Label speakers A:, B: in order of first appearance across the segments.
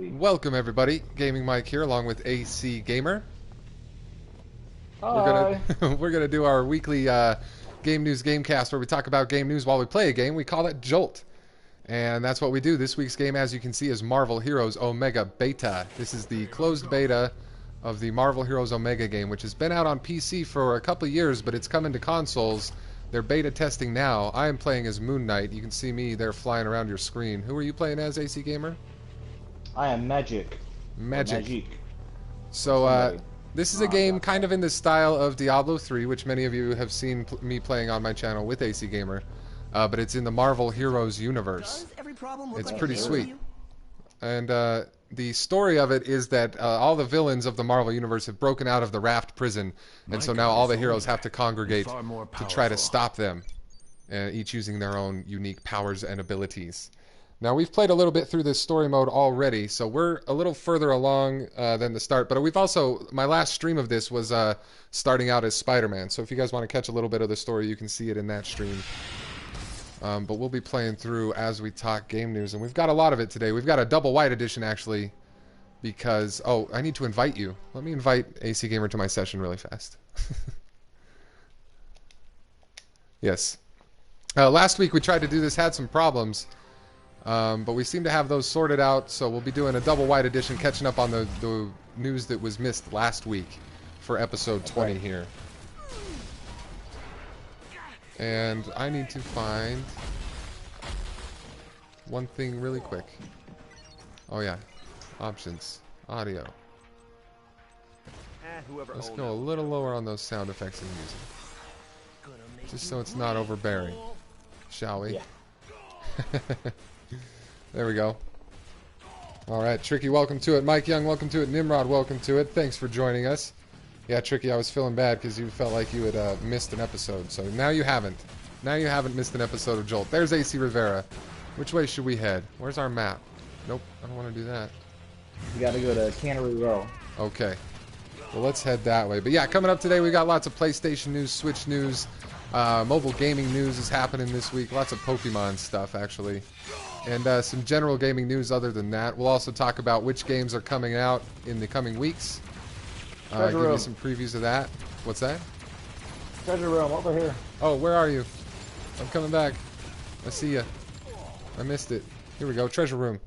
A: week.
B: Welcome everybody, Gaming Mike here along with AC Gamer.
A: Hi.
B: We're gonna do our weekly game news gamecast where we talk about game news while we play a game. We call it Jolt. And that's what we do. This week's game, as you can see, is Marvel Heroes Omega Beta. This is the closed beta of the Marvel Heroes Omega game, which has been out on PC for a couple of years, but it's coming to consoles. They're beta testing now. I am playing as Moon Knight. You can see me there flying around your screen. Who are you playing as, AC Gamer?
A: I am Magic.
B: Magic. So, this is a game kind of in the style of Diablo 3, which many of you have seen me playing on my channel with AC Gamer. But it's in the Marvel Heroes universe. It's pretty sweet. And the story of it is that all the villains of the Marvel universe have broken out of the Raft prison, and so now all the heroes have to congregate to try to stop them, each using their own unique powers and abilities. Now, we've played a little bit through this story mode already, so we're a little further along than the start, but we've also, my last stream of this was starting out as Spider-Man, so if you guys want to catch a little bit of the story, you can see it in that stream. But we'll be playing through as we talk game news, and we've got a lot of it today. We've got a double white edition, actually, because... Oh, I need to invite you. Let me invite AC Gamer to my session really fast. Yes. Last week we tried to do this, had some problems, but we seem to have those sorted out, so we'll be doing a double white edition, catching up on the news that was missed last week for episode 20 here. And I need to find one thing really quick. Oh yeah, options, audio. Let's go a little lower on those sound effects and music, just so it's not overbearing, shall we? Yeah. There we go. All right, Tricky, welcome to it. Mike Young, welcome to it. Nimrod, welcome to it. Thanks for joining us. Yeah, Tricky, I was feeling bad because you felt like you had missed an episode. So now you haven't. Now you haven't missed an episode of Jolt. There's AC Rivera. Which way should we head? Where's our map? Nope, I don't want to do that.
A: You gotta go to Cannery Row.
B: Okay. Well, let's head that way. But yeah, coming up today, we got lots of PlayStation news, Switch news, mobile gaming news is happening this week. Lots of Pokemon stuff, actually. And some general gaming news other than that. We'll also talk about which games are coming out in the coming weeks. Give you some previews of that. What's that?
A: Treasure room, over here.
B: Oh, where are you? I'm coming back. I see ya. I missed it. Here we go, treasure room.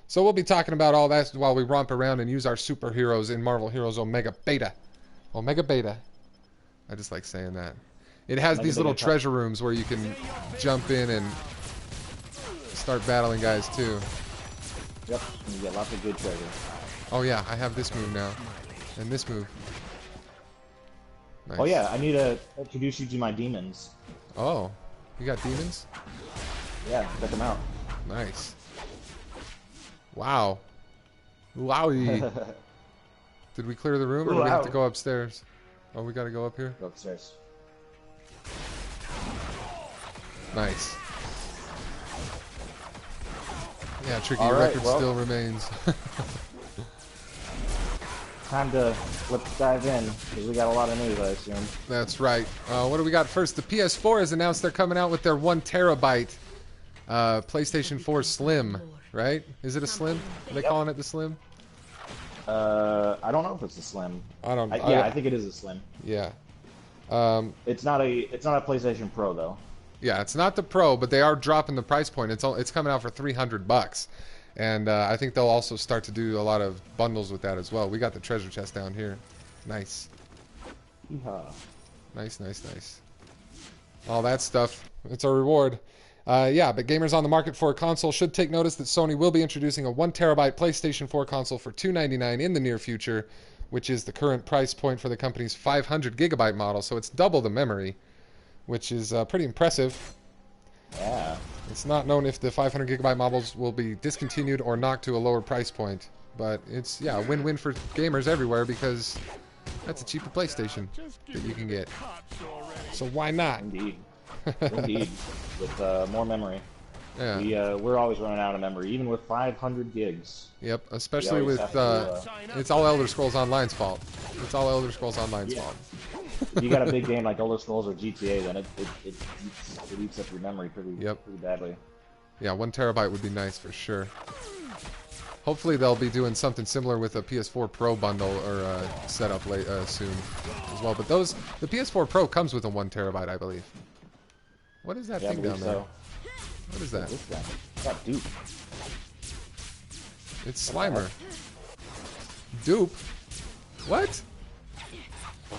B: So we'll be talking about all that while we romp around and use our superheroes in Marvel Heroes Omega Beta. Omega Beta. I just like saying that. It has these little treasure rooms where you can jump in and start battling guys too.
A: Yep, and you get lots of good treasure.
B: Oh yeah, I have this move now. And this move. Nice.
A: Oh yeah, I need to introduce you to my demons.
B: Oh, you got demons?
A: Yeah, check them out.
B: Nice. Wow. Wowie. Did we clear the room, or do we have to go upstairs? Oh, we gotta go up here?
A: Go upstairs.
B: Nice. Yeah, Tricky, your record still remains.
A: Time to let's dive in, because we got a lot of news, I assume.
B: That's right. What do we got first? The ps4 has announced they're coming out with their 1 terabyte PlayStation 4 Slim, right? Is it a Slim? Are they calling it the Slim?
A: I don't know if it's a Slim. I think it is a Slim.
B: Yeah.
A: It's not a PlayStation Pro though.
B: Yeah, it's not the Pro, but they are dropping the price point. It's coming out for $300. And I think they'll also start to do a lot of bundles with that as well. We got the treasure chest down here. Nice.
A: Yeehaw.
B: Nice, nice, nice. All that stuff. It's a reward. Yeah, but gamers on the market for a console should take notice that Sony will be introducing a 1 terabyte PlayStation 4 console for $299 in the near future, which is the current price point for the company's 500 gigabyte model. So it's double the memory, which is pretty impressive.
A: Yeah.
B: It's not known if the 500 gigabyte models will be discontinued or knocked to a lower price point, but it's, yeah, a win-win for gamers everywhere because that's a cheaper PlayStation that you can get. So why not?
A: Indeed. Indeed. With more memory.
B: Yeah.
A: We're always running out of memory, even with 500 gigs.
B: Yep, especially with, it's all Elder Scrolls Online's fault. It's all Elder Scrolls Online's fault.
A: If you got a big game like Elder Scrolls or GTA, then it eats up your memory pretty badly.
B: Yeah, 1 terabyte would be nice for sure. Hopefully they'll be doing something similar with a PS4 Pro bundle or setup soon as well. But the PS4 Pro comes with a 1 terabyte, I believe. What is that thing down there? What is that?
A: What's that dupe?
B: It's Slimer. Dupe? What?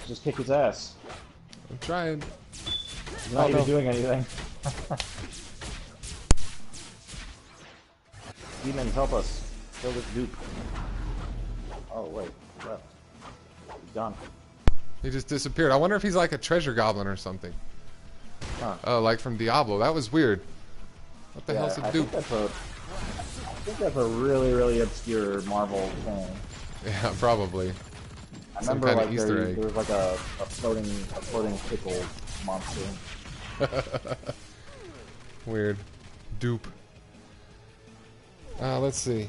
A: Just kick his ass.
B: I'm trying.
A: He's not even doing anything. Demons, help us. Kill this dupe. Oh, wait. Left. He's gone.
B: He just disappeared. I wonder if he's like a treasure goblin or something.
A: Huh.
B: Oh, like from Diablo. That was weird. What the hell's a dupe?
A: I think that's a really, really obscure Marvel thing.
B: Yeah, probably.
A: I remember like there was like a floating pickle monster.
B: Weird. Dupe. Let's see.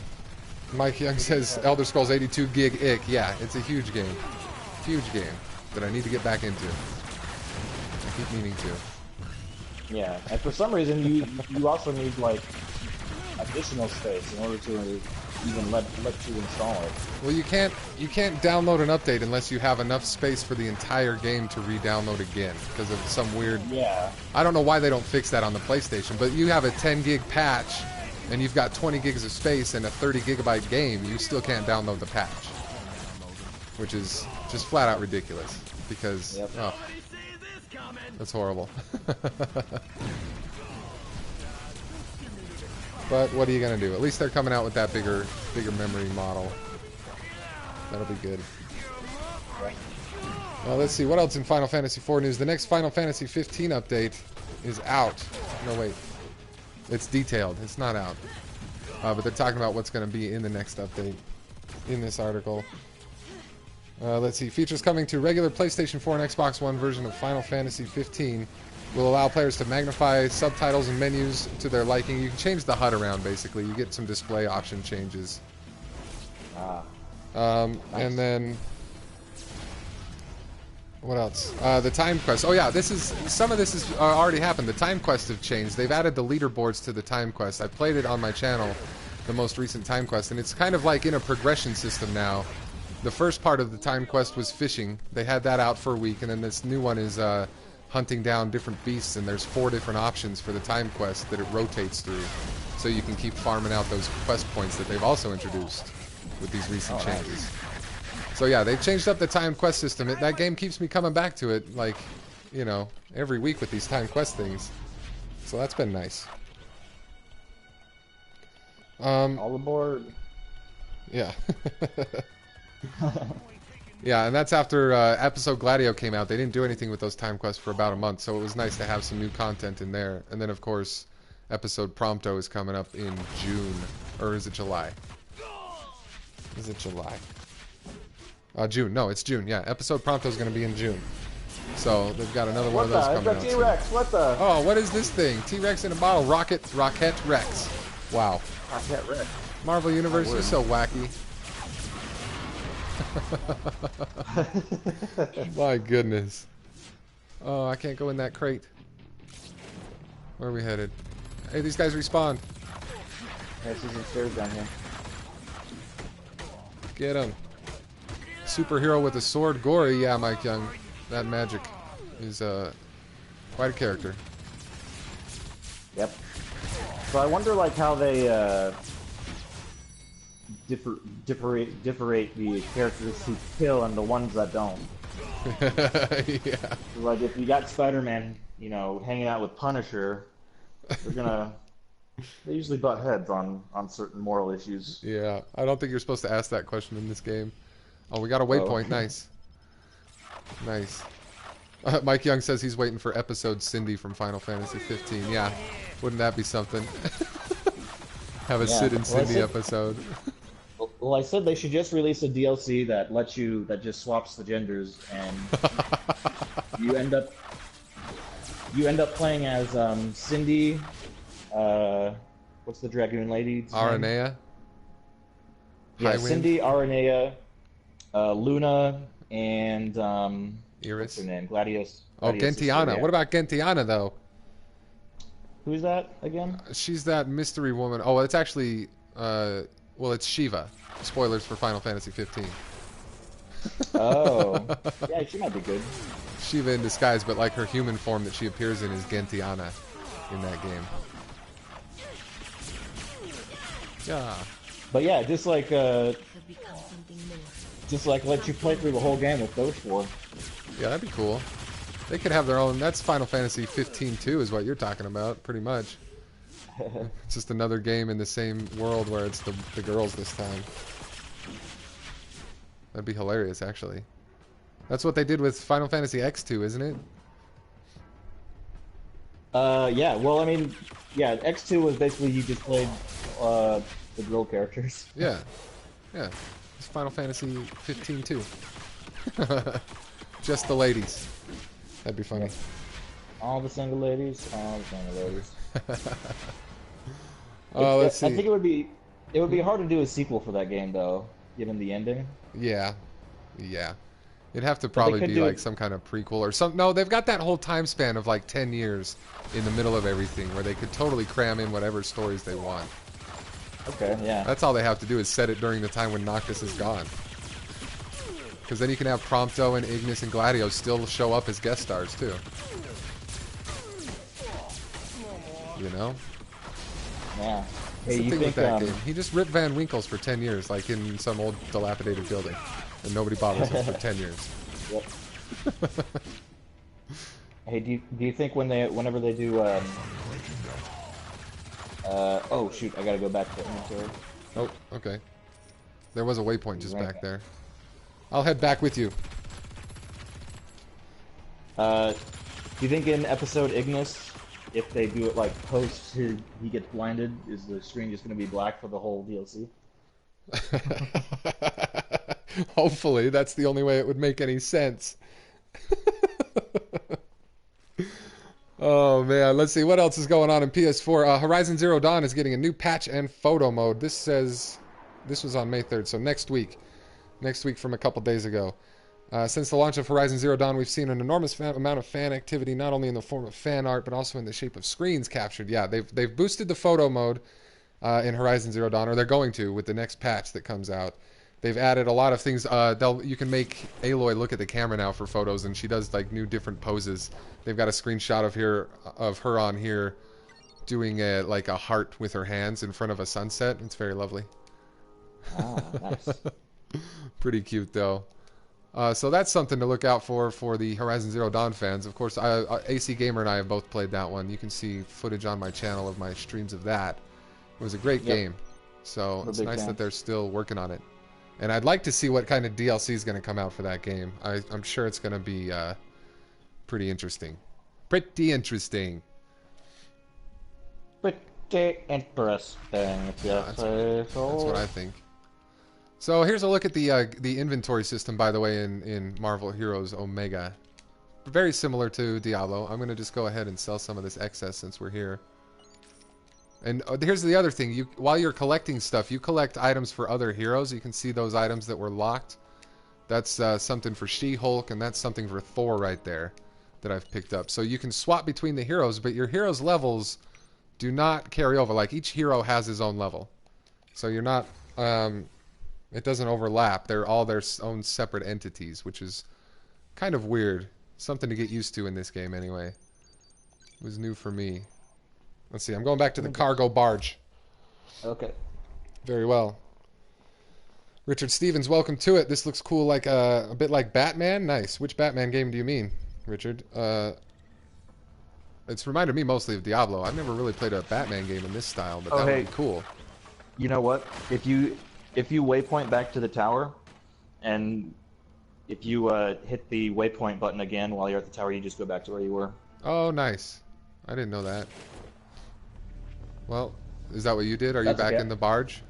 B: Mike Young says Elder Scrolls 82 gig ick. Yeah, it's a huge game. Huge game that I need to get back into. I keep meaning to.
A: Yeah, and for some reason you also need like additional space in order to even let you install it.
B: Well, you can't download an update unless you have enough space for the entire game to re-download again because of some weird.
A: Yeah.
B: I don't know why they don't fix that on the PlayStation, but you have a 10 gig patch and you've got 20 gigs of space and a 30 gigabyte game, you still can't download the patch, which is just flat out ridiculous because oh, that's horrible. But what are you gonna do? At least they're coming out with that bigger memory model. That'll be good. Well, let's see what else in Final Fantasy IV news. The next Final Fantasy 15 update is out. No, wait. It's detailed. It's not out. But they're talking about what's going to be in the next update in this article. Let's see. Features coming to regular PlayStation 4 and Xbox One version of Final Fantasy 15 will allow players to magnify subtitles and menus to their liking. You can change the HUD around, basically. You get some display option changes.
A: Nice.
B: And then... what else? The time quest. Oh yeah, some of this has already happened. The time quests have changed. They've added the leaderboards to the time quest. I played it on my channel, the most recent time quest, and it's kind of like in a progression system now. The first part of the time quest was fishing. They had that out for a week, and then this new one is hunting down different beasts, and there's 4 different options for the time quest that it rotates through. So you can keep farming out those quest points that they've also introduced with these recent changes. Nice. So yeah, they've changed up the time quest system. That game keeps me coming back to it, like, you know, every week with these time quest things. So that's been nice.
A: All aboard.
B: Yeah. Yeah, and that's after episode Gladio came out. They didn't do anything with those time quests for about a month, so it was nice to have some new content in there. And then, of course, episode Prompto is coming up in June. Or is it July? Is it July? June. No, it's June. Yeah, episode Prompto is going to be in June. So they've got another one of those coming out.
A: T-Rex. What the?
B: Oh, what is this thing? T-Rex in a bottle. Rocket Rex. Wow.
A: Rocket Rex.
B: Marvel Universe is so wacky. My goodness. Oh, I can't go in that crate. Where are we headed? Hey, these guys respawn.
A: Yeah, there's some stairs down here.
B: Get him. Superhero with a sword, gory. Yeah, Mike Young. That magic is quite a character.
A: Yep. So I wonder, like, how they differentiate the characters who kill and the ones that don't.
B: Yeah.
A: So, like, if you got Spider-Man, you know, hanging out with Punisher, they usually butt heads on certain moral issues.
B: Yeah, I don't think you're supposed to ask that question in this game. Oh, we got a waypoint. Oh. Nice. Nice. Mike Young says he's waiting for episode Cindy from Final Fantasy 15. Yeah, wouldn't that be something? Have a Sid and Cindy episode.
A: Well, I said they should just release a DLC that just swaps the genders, and you end up playing as Cindy. What's the dragoon lady's name?
B: Aranea.
A: Yeah, Cindy, Aranea, Luna, and
B: Iris.
A: What's her name? Gladius.
B: Oh, Gentiana. Yeah. What about Gentiana though?
A: Who's that again?
B: She's that mystery woman. Oh, it's actually Well, it's Shiva. Spoilers for Final Fantasy 15.
A: Oh. Yeah, she might be good.
B: Shiva in disguise, but like her human form that she appears in is Gentiana in that game. Yeah.
A: But yeah, just like let you play through the whole game with those four.
B: Yeah, that'd be cool. They could have their own. That's Final Fantasy 15 too, is what you're talking about, pretty much. It's just another game in the same world where it's the girls this time. That'd be hilarious, actually. That's what they did with Final Fantasy X2, isn't it?
A: Yeah. Well, I mean, yeah. X2 was basically you just played the girl characters.
B: Yeah. Yeah. It's Final Fantasy 15 too. Just the ladies. That'd be funny.
A: All the single ladies. All the single ladies.
B: Oh, let's see.
A: I think it would be hard to do a sequel for that game though, given the ending.
B: Yeah. Yeah. It'd have to probably be like some kind of prequel or something. No, they've got that whole time span of like 10 years in the middle of everything where they could totally cram in whatever stories they want.
A: Okay, yeah.
B: That's all they have to do is set it during the time when Noctis is gone. Because then you can have Prompto and Ignis and Gladio still show up as guest stars too. You know?
A: Yeah.
B: That's the thing with that game. He just ripped Van Winkles for 10 years, like in some old dilapidated building. And nobody bothers him for 10 years.
A: Yep. Hey, do you think whenever they do oh shoot, I gotta go back to inventory.
B: Oh, okay. There was a waypoint just back there. I'll head back with you.
A: Do you think in episode Ignis, if they do it like post he gets blinded, is the screen just gonna be black for the whole DLC?
B: Hopefully, that's the only way it would make any sense. Oh man, let's see what else is going on in PS4. Horizon Zero Dawn is getting a new patch and photo mode. This says this was on May 3rd, so next week from a couple days ago. Since the launch of Horizon Zero Dawn, we've seen an enormous amount of fan activity, not only in the form of fan art, but also in the shape of screens captured. Yeah, they've boosted the photo mode in Horizon Zero Dawn, or they're going to with the next patch that comes out. They've added a lot of things. You can make Aloy look at the camera now for photos, and she does like new different poses. They've got a screenshot of her on here doing like a heart with her hands in front of a sunset. It's very lovely.
A: Ah, nice.
B: Pretty cute though. So that's something to look out for the Horizon Zero Dawn fans. Of course, AC Gamer and I have both played that one. You can see footage on my channel of my streams of that. It was a great game. So it's nice that they're still working on it. And I'd like to see what kind of DLC is going to come out for that game. I'm sure it's going to be pretty interesting. Pretty interesting.
A: Pretty interesting, if you say so.
B: That's what I think. So here's a look at the inventory system, by the way, in Marvel Heroes Omega. Very similar to Diablo. I'm going to just go ahead and sell some of this excess since we're here. And here's the other thing. While you're collecting stuff, you collect items for other heroes. You can see those items that were locked. That's something for She-Hulk, and that's something for Thor right there that I've picked up. So you can swap between the heroes, but your heroes' levels do not carry over. Like, each hero has his own level. So you're not... it doesn't overlap. They're all their own separate entities, which is kind of weird. Something to get used to in this game, anyway. It was new for me. Let's see, I'm going back to the cargo barge.
A: Okay.
B: Very well. Richard Stevens, welcome to it. This looks cool, like a bit like Batman. Nice. Which Batman game do you mean, Richard? It's reminded me mostly of Diablo. I've never really played a Batman game in this style, but that would be cool.
A: You know what? If you waypoint back to the tower, and if you hit the waypoint button again while you're at the tower, you just go back to where you were.
B: Oh, nice. I didn't know that. Well, is that what you did? Are you back in the barge?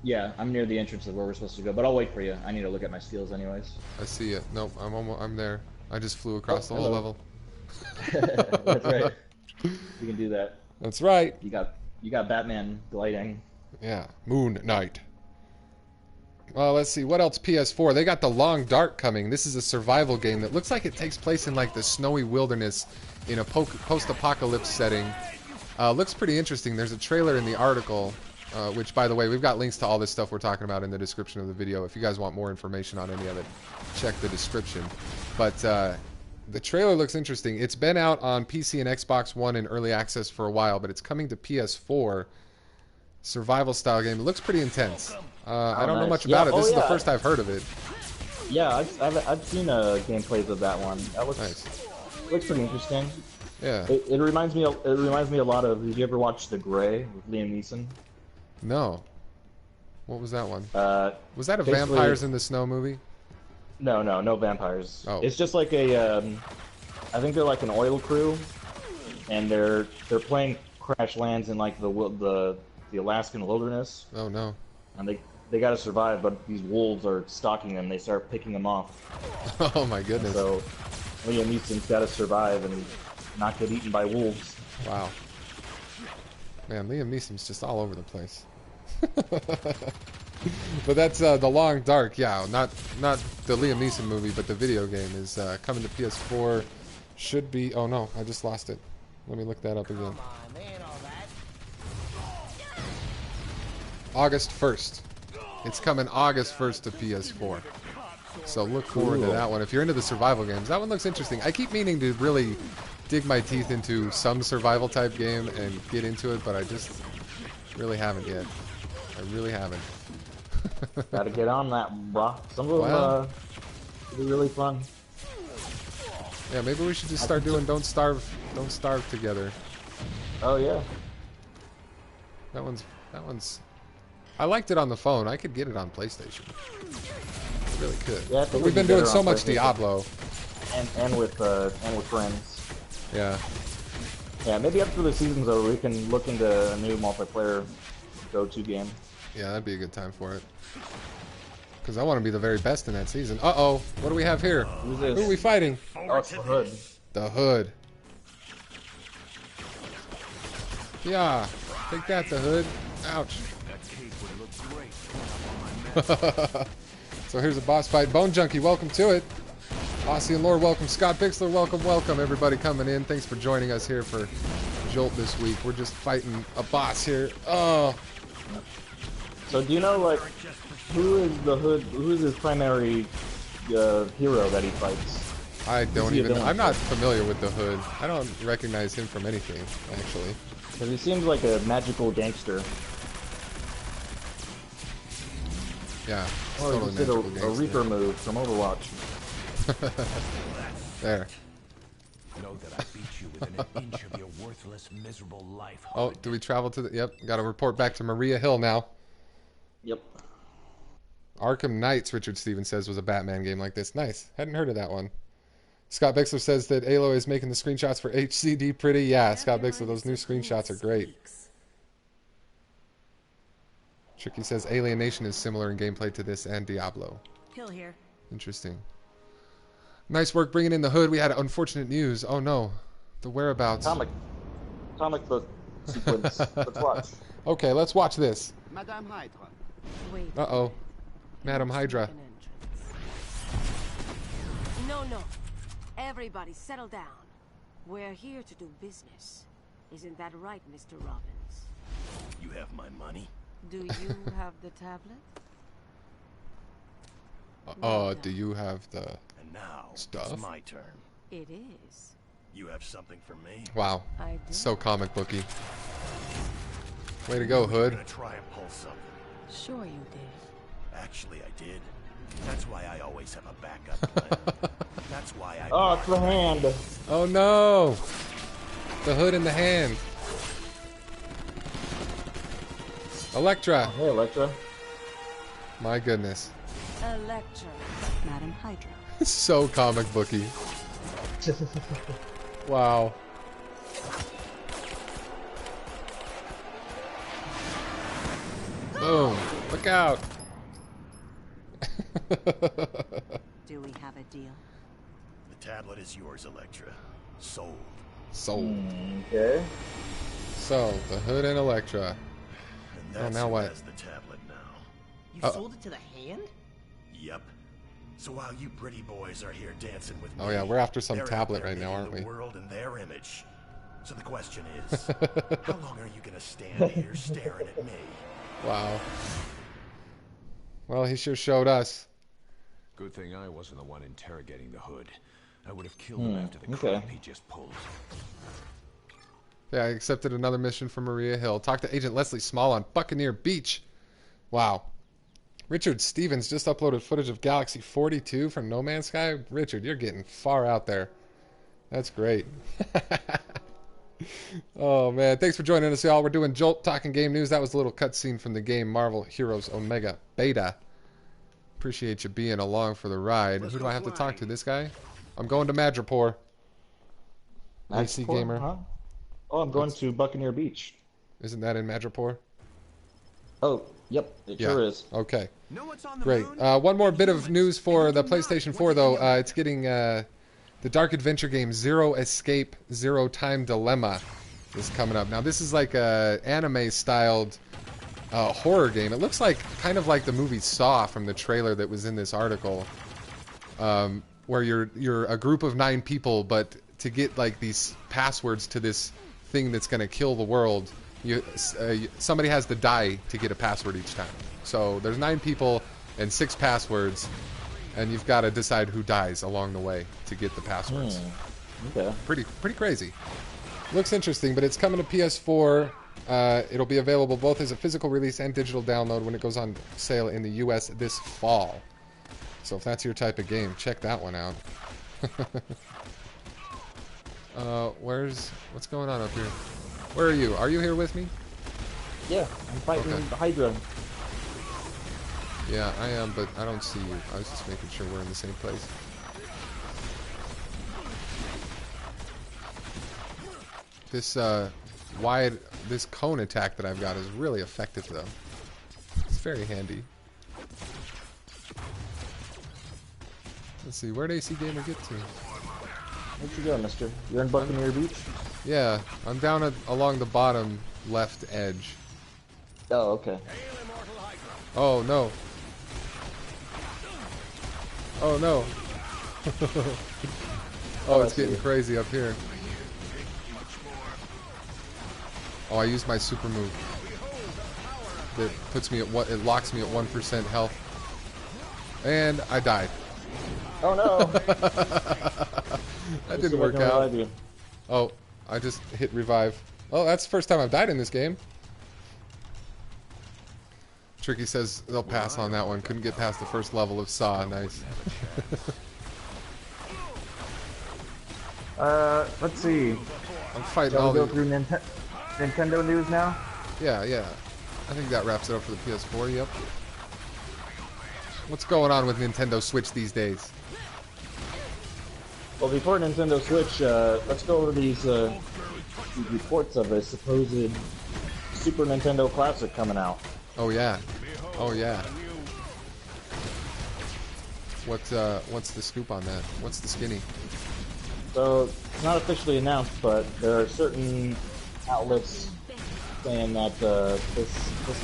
A: Yeah, I'm near the entrance of where we're supposed to go, but I'll wait for you. I need to look at my skills anyways.
B: I see it. Nope, I'm there. I just flew across the whole level.
A: That's right. You can do that.
B: That's right.
A: You got Batman gliding.
B: Yeah, Moon Knight. Well, let's see. What else? PS4. They got The Long Dark coming. This is a survival game that looks like it takes place in like the snowy wilderness in a post-apocalypse setting. Looks pretty interesting. There's a trailer in the article. which, by the way, we've got links to all this stuff we're talking about in the description of the video. If you guys want more information on any of it, check the description. But the trailer looks interesting. It's been out on PC and Xbox One in early access for a while, but it's coming to PS4. Survival style game. It looks pretty intense. I don't know much about it. This is the first I've heard of it.
A: Yeah, I've seen gameplays of that one. That looks
B: Nice.
A: looks pretty interesting.
B: Yeah.
A: It reminds me a lot of. Did you ever watch The Grey with Liam Neeson?
B: No. What was that one? Was that a
A: basically-
B: Vampires in the Snow movie?
A: No vampires.
B: Oh.
A: It's just like a. I think they're like an oil crew, and they're playing crash lands in like the Alaskan wilderness,
B: Oh no.
A: and they got to survive. But these wolves are stalking them. They start picking them off.
B: Oh my goodness.
A: So Liam Neeson's got to survive and not get eaten by wolves.
B: Wow. Man, Liam Neeson's just all over the place. But that's The Long Dark. Yeah, not the Liam Neeson movie, but the video game is coming to PS4. Should be. Oh no, I just lost it. Let me look that up again. August 1st. It's coming August 1st to PS4. So look forward to that one. If you're into the survival games, that one looks interesting. I keep meaning to really dig my teeth into some survival type game and get into it, but I just really haven't yet. I really haven't.
A: Gotta get on that, brah. Some of them
B: Well.
A: be really fun.
B: Yeah, maybe we should just start doing Don't Starve together.
A: Oh yeah.
B: That one's I liked it on the phone. I could get it on PlayStation. Really could.
A: Yeah, I
B: But
A: think
B: we've
A: we
B: been
A: can get
B: doing
A: it
B: so
A: on
B: much
A: PlayStation.
B: Diablo.
A: And with friends.
B: Yeah.
A: Yeah, maybe after the season's over, we can look into a new multiplayer go-to game.
B: Yeah, that'd be a good time for it. Because I want to be the very best in that season. Uh-oh. What do we have here?
A: Who's this?
B: Who are we fighting?
A: Oh, it's the Hood.
B: The Hood. Yeah. Take that, the Hood. Ouch. So here's a boss fight. Bone Junkie, welcome to it. Aussie and Lore, welcome. Scott Bixler, welcome. Everybody coming in. Thanks for joining us here for Jolt this week. We're just fighting a boss here. Oh.
A: So do you know, like, who is the Hood? Who is his primary hero that he fights?
B: I don't
A: he a
B: even know.
A: villain?
B: I'm not familiar with the Hood. I don't recognize him from anything, actually.
A: Because he seems like a magical gangster.
B: Yeah.
A: Or
B: totally
A: he did
B: magical
A: a
B: gangster.
A: Reaper move from Overwatch.
B: There.
C: Know that I beat you within an inch of your worthless, miserable life.
B: Oh, do we travel to the... Yep, got to report back to Maria Hill now.
A: Yep.
B: Arkham Knights, Richard Stevens says, was a Batman game like this. Nice. Hadn't heard of that one. Scott Bixler says that Aloy is making the screenshots for HCD pretty. Yeah, Scott Bixler, those new screenshots are great. Tricky says Alienation is similar in gameplay to this and Diablo.
D: Kill here.
B: Interesting. Nice work bringing in the Hood. We had unfortunate news. Oh no. The whereabouts.
A: Comic book sequence. Let's watch.
B: Okay, let's watch this.
E: Madame Hydra.
D: Wait.
B: Uh-oh. Madam Hydra.
D: An entrance. No. Everybody settle down. We're here to do business. Isn't that right, Mr. Robbins?
C: You have my money?
D: Do you have the tablet?
B: Do you have the...
C: And now,
B: Stuff?
C: it's my turn.
D: It is.
C: You have something for me?
B: Wow.
D: I do.
B: So comic booky. Way to go, Hood.
C: I'm gonna try and pull something.
D: Sure you did.
C: Actually, I did. That's why I always have a backup plan. That's why I...
A: Oh, it's the hand.
B: Oh no! The Hood in the hand. Electra.
A: Hey, Electra.
B: My goodness.
D: Electra.
E: Madame Hydra.
B: So comic booky. Wow. Boom. Look out.
E: Do we have a deal?
C: The tablet is yours, Electra. Sold.
B: Sold.
A: Okay.
B: So, the Hood and Electra.
C: And that's
B: now
C: who
B: what?
C: has the tablet now.
F: You sold it to the hand?
C: Yep. So while you pretty boys are here dancing with me,
B: Oh yeah, we're after some
C: they're out
B: tablet
C: there
B: right now,
C: making
B: aren't we?
C: the world in their image. So the question is, how long are you gonna stand here staring at me?
B: Wow. Well, he sure showed us.
C: Good thing I wasn't the one interrogating the hood. I would have killed him after the crap he just pulled.
B: Yeah, I accepted another mission from Maria Hill. Talk to Agent Leslie Small on Buccaneer Beach. Wow. Richard Stevens just uploaded footage of Galaxy 42 from No Man's Sky. Richard, you're getting far out there. That's great. Oh, man. Thanks for joining us, y'all. We're doing Jolt Talking Game News. That was a little cutscene from the game Marvel Heroes Omega Beta. Appreciate you being along for the ride. Who do I have to talk to? This guy? I'm going to Madripoor. AC Gamer.
A: Huh? Oh, I'm going to Buccaneer Beach.
B: Isn't that in Madripoor?
A: Oh, yep, it sure is.
B: Okay. Great. One more bit of news for the PlayStation 4, though. It's getting the dark adventure game Zero Escape, Zero Time Dilemma is coming up. Now, this is like a anime-styled horror game. It looks like kind of like the movie Saw from the trailer that was in this article, where you're a group of 9 people, but to get like these passwords to this thing that's going to kill the world, somebody has to die to get a password each time. So there's 9 people and 6 passwords, and you've got to decide who dies along the way to get the passwords.
A: Okay.
B: Pretty crazy. Looks interesting, but it's coming to PS4. It'll be available both as a physical release and digital download when it goes on sale in the US this fall. So if that's your type of game, check that one out. What's going on up here? Where are you? Are you here with me?
A: Yeah, I'm fighting the Hydra.
B: Yeah, I am, but I don't see you. I was just making sure we're in the same place. This cone attack that I've got is really effective, though. It's very handy. Let's see, where'd AC Gamer get to?
A: Where'd you go, mister? You're in Buccaneer Beach?
B: Yeah, I'm down along the bottom left edge.
A: Oh, okay.
B: Oh, no. Oh, no. Oh, it's getting crazy up here. Oh, I used my super move. That puts me at it locks me at 1% health. And I died.
A: Oh no!
B: That didn't work out. Oh, I just hit revive. Oh, that's the first time I've died in this game. Tricky says they'll pass on that one. Couldn't get past the first level of Saw. Nice.
A: Let's see.
B: I'm fighting
A: Shall
B: all
A: we go
B: the...
A: through Nintendo news now?
B: Yeah. I think that wraps it up for the PS4, yep. What's going on with Nintendo Switch these days?
A: Well, before Nintendo Switch, let's go over these reports of a supposed Super Nintendo Classic coming out.
B: Oh yeah. What's the scoop on that? What's the skinny?
A: So, it's not officially announced, but there are certain outlets saying that this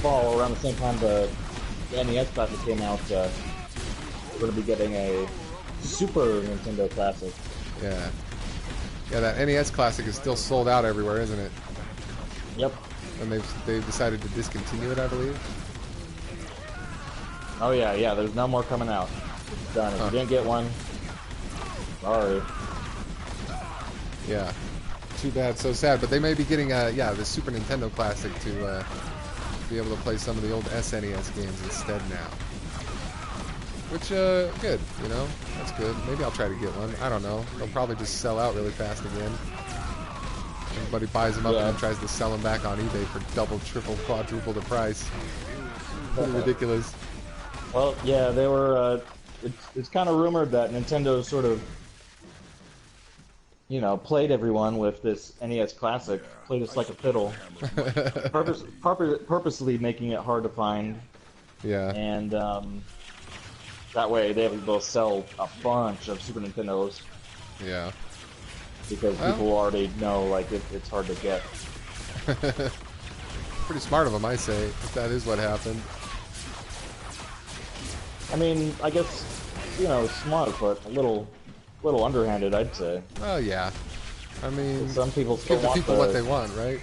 A: fall, around the same time the NES Classic came out, we're going to be getting a Super Nintendo Classic.
B: Yeah, that NES Classic is still sold out everywhere, isn't it?
A: Yep.
B: And they've decided to discontinue it, I believe.
A: Oh yeah, there's no more coming out. It's done. If you didn't get one, sorry.
B: Yeah. Too bad, so sad. But they may be getting the Super Nintendo Classic to be able to play some of the old SNES games instead now. Which, good, you know? That's good. Maybe I'll try to get one. I don't know. They'll probably just sell out really fast again. Everybody buys them up and then tries to sell them back on eBay for double, triple, quadruple the price. Pretty ridiculous.
A: Well, yeah, they were, it's kind of rumored that Nintendo sort of, you know, played everyone with this NES Classic, played us like a fiddle, purposely making it hard to find.
B: Yeah.
A: And that way they'll sell a bunch of Super Nintendos.
B: Yeah.
A: Because people already know, like, it's hard to get.
B: Pretty smart of them, I say, if that is what happened.
A: I mean, I guess, you know, smart, but a little underhanded, I'd say.
B: Oh yeah, I mean,
A: some people still
B: give the
A: want
B: people what they want, right?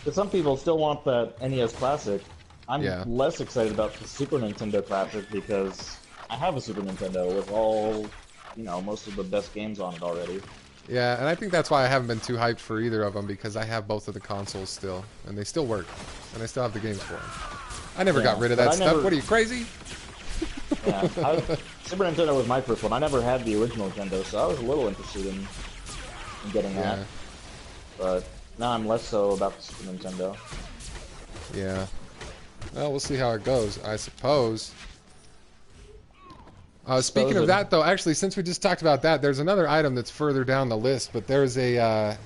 A: But some people still want that NES Classic. I'm less excited about the Super Nintendo Classic because I have a Super Nintendo with all, you know, most of the best games on it already.
B: Yeah, and I think that's why I haven't been too hyped for either of them, because I have both of the consoles still, and they still work, and I still have the games for them. I never got rid of that stuff. What are you, crazy?
A: Yeah, Super Nintendo was my first one. I never had the original Nintendo, so I was a little interested in getting that. But now I'm less so about the Super Nintendo.
B: Yeah. Well, we'll see how it goes, I suppose. Speaking of that, though, actually, since we just talked about that, there's another item that's further down the list, but there's a...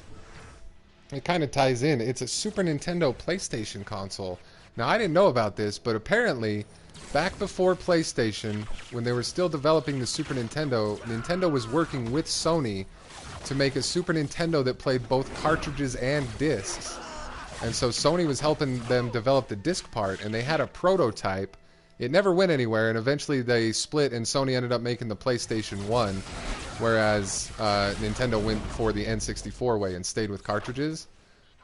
B: it kind of ties in. It's a Super Nintendo PlayStation console. Now, I didn't know about this, but apparently, back before PlayStation, when they were still developing the Super Nintendo, Nintendo was working with Sony to make a Super Nintendo that played both cartridges and discs. And so Sony was helping them develop the disc part, and they had a prototype. It never went anywhere, and eventually they split, and Sony ended up making the PlayStation 1, whereas Nintendo went for the N64 way and stayed with cartridges.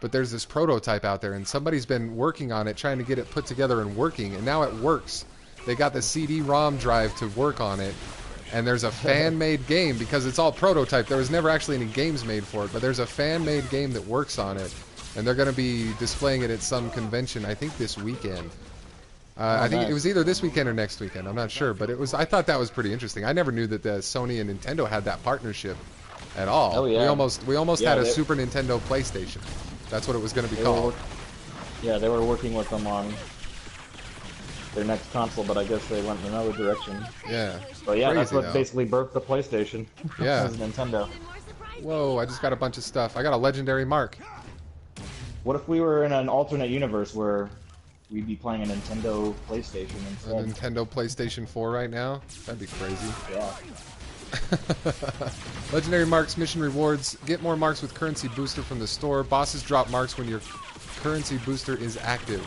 B: But there's this prototype out there, and somebody's been working on it, trying to get it put together and working, and now it works. They got the CD-ROM drive to work on it, and there's a fan-made game, because it's all prototype. There was never actually any games made for it, but there's a fan-made game that works on it, and they're going to be displaying it at some convention, I think this weekend. I think it was either this weekend or next weekend. I'm not sure, but it was. I thought that was pretty interesting. I never knew that the Sony and Nintendo had that partnership at all.
A: Oh, yeah.
B: We almost had a Super Nintendo PlayStation. That's what it was going to be called.
A: They were working with them on their next console, but I guess they went in another direction.
B: Yeah.
A: But yeah, that's what basically birthed the PlayStation.
B: Yeah.
A: As Nintendo.
B: Whoa! I just got a bunch of stuff. I got a legendary mark.
A: What if we were in an alternate universe where we'd be playing a Nintendo PlayStation instead?
B: A Nintendo PlayStation 4 right now? That'd be crazy.
A: Yeah.
B: Legendary marks, mission rewards. Get more marks with currency booster from the store. Bosses drop marks when your currency booster is active.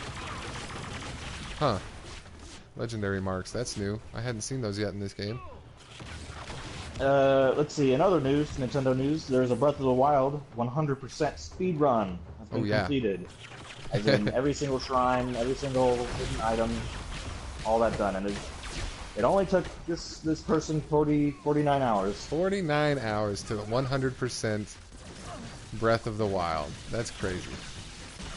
B: Huh. Legendary marks. That's new. I hadn't seen those yet in this game.
A: Let's see. In other news, Nintendo news, there's a Breath of the Wild 100% speed run has been completed. As in every single shrine, every single hidden item, all that done. And it only took this person 49 hours.
B: 49 hours to 100% Breath of the Wild. That's crazy.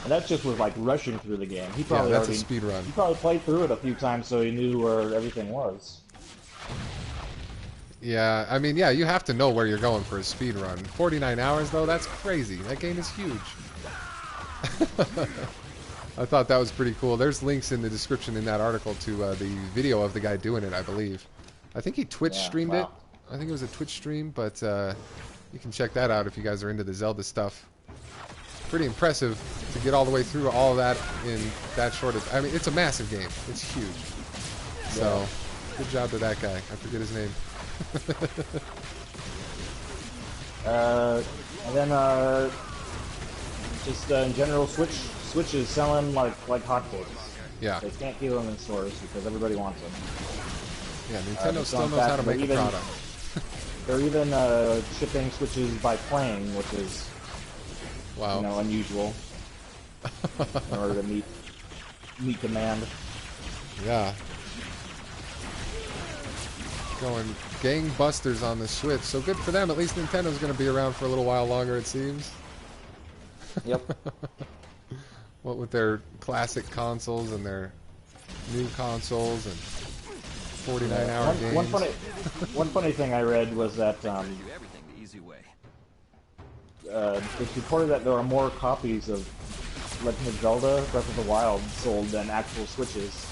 A: And that's just with like rushing through the game. He probably
B: that's a speed run.
A: He probably played through it a few times so he knew where everything was.
B: Yeah, I mean, yeah, you have to know where you're going for a speed run. 49 hours though, that's crazy. That game is huge. I thought that was pretty cool. There's links in the description in that article to the video of the guy doing it, I believe. I think he Twitch streamed it. I think it was a Twitch stream, but you can check that out if you guys are into the Zelda stuff. Pretty impressive to get all the way through all of that in that short of... I mean, it's a massive game. It's huge. So, good job to that guy. I forget his name.
A: And then, just in general, Switch is selling like hotcakes.
B: Yeah.
A: They can't keep them in stores because everybody wants them.
B: Yeah, Nintendo still knows how to make a product.
A: They're even shipping Switches by plane, which is unusual in order to meet demand.
B: Yeah. Going gangbusters on the Switch, so good for them. At least Nintendo's going to be around for a little while longer, it seems.
A: Yep.
B: What with their classic consoles and their new consoles and 49-hour games.
A: One funny thing I read was that it's reported that there are more copies of Legend of Zelda Breath of the Wild sold than actual Switches.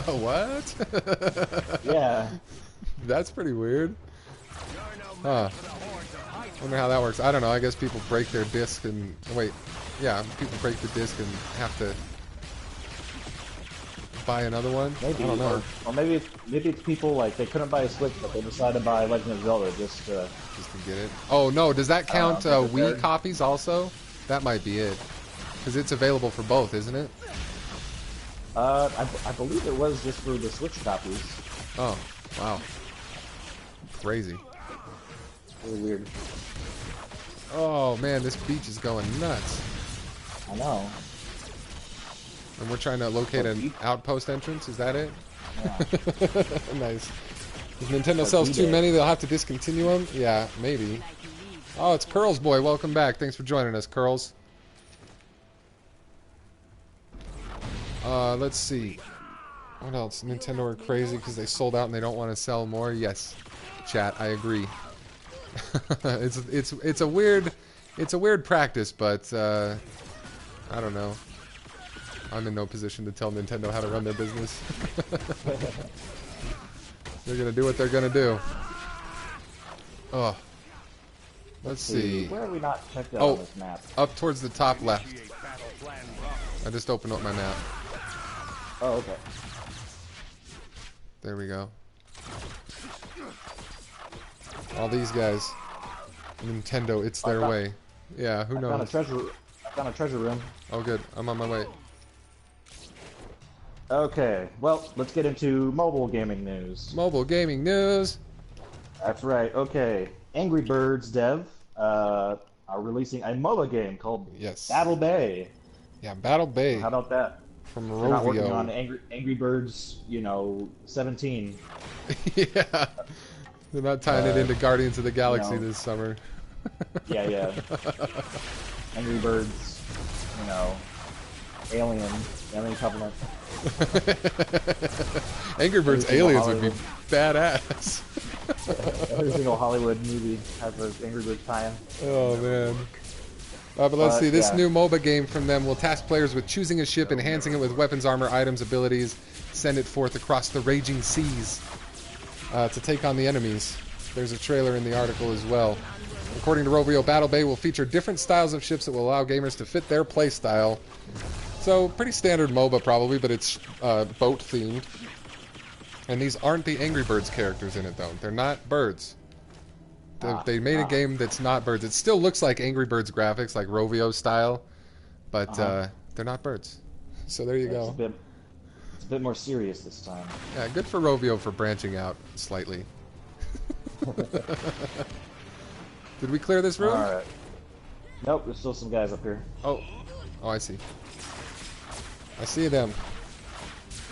B: What?
A: Yeah.
B: That's pretty weird. Huh. Wonder how that works. I don't know. I guess people break their disc and... Wait. Yeah, people break the disc and have to buy another one?
A: Maybe.
B: I don't know.
A: Or maybe it's people, like, they couldn't buy a Switch, but they decided to buy Legend of Zelda just to
B: get it. Oh, no. Does that count Wii copies also? That might be it. Because it's available for both, isn't it?
A: I believe it was just for the Switch copies.
B: Oh, wow. Crazy.
A: Really weird.
B: Oh, man, this beach is going nuts.
A: I know.
B: And we're trying to locate an outpost entrance. Is that it?
A: Yeah.
B: Nice. If Nintendo sells too many, they'll have to discontinue them? Yeah, maybe. Oh, it's Curls Boy. Welcome back. Thanks for joining us, Curls. Let's see. What else? Nintendo are crazy because they sold out and they don't want to sell more. Yes, chat, I agree. it's a weird practice, but I don't know. I'm in no position to tell Nintendo how to run their business. They're gonna do what they're gonna do. Oh, let's see.
A: Where are we not checked out on this map?
B: Up towards the top left. I just opened up my map.
A: Oh, okay.
B: There we go. All these guys. Nintendo, it's their way. Yeah, who knows?
A: I found a treasure room.
B: Oh, good. I'm on my way.
A: Okay, well, let's get into mobile gaming news.
B: Mobile gaming news.
A: That's right. Okay, Angry Birds dev are releasing a MOBA game called Battle Bay.
B: Yeah, Battle Bay.
A: How about that?
B: From
A: They're not working
B: Rovio.
A: on Angry Birds, 17.
B: Yeah. They're not tying it into Guardians of the Galaxy this summer.
A: Yeah. Angry Birds, Alien Covenant.
B: Angry Birds Aliens would be badass.
A: Every single Hollywood movie has an Angry Birds tie-in.
B: Oh, man. But let's see. This new MOBA game from them will task players with choosing a ship, enhancing it with weapons, armor, items, abilities, send it forth across the raging seas to take on the enemies. There's a trailer in the article as well. According to Rovio, Battle Bay will feature different styles of ships that will allow gamers to fit their play style. So, pretty standard MOBA probably, but it's boat-themed. And these aren't the Angry Birds characters in it, though. They're not birds. They made a game that's not birds. It still looks like Angry Birds graphics, like Rovio style, but they're not birds. So there you go.
A: It's a bit more serious this time.
B: Yeah, good for Rovio for branching out slightly. Did we clear this room?
A: Alright. Nope, there's still some guys up here.
B: Oh, I see. I see them.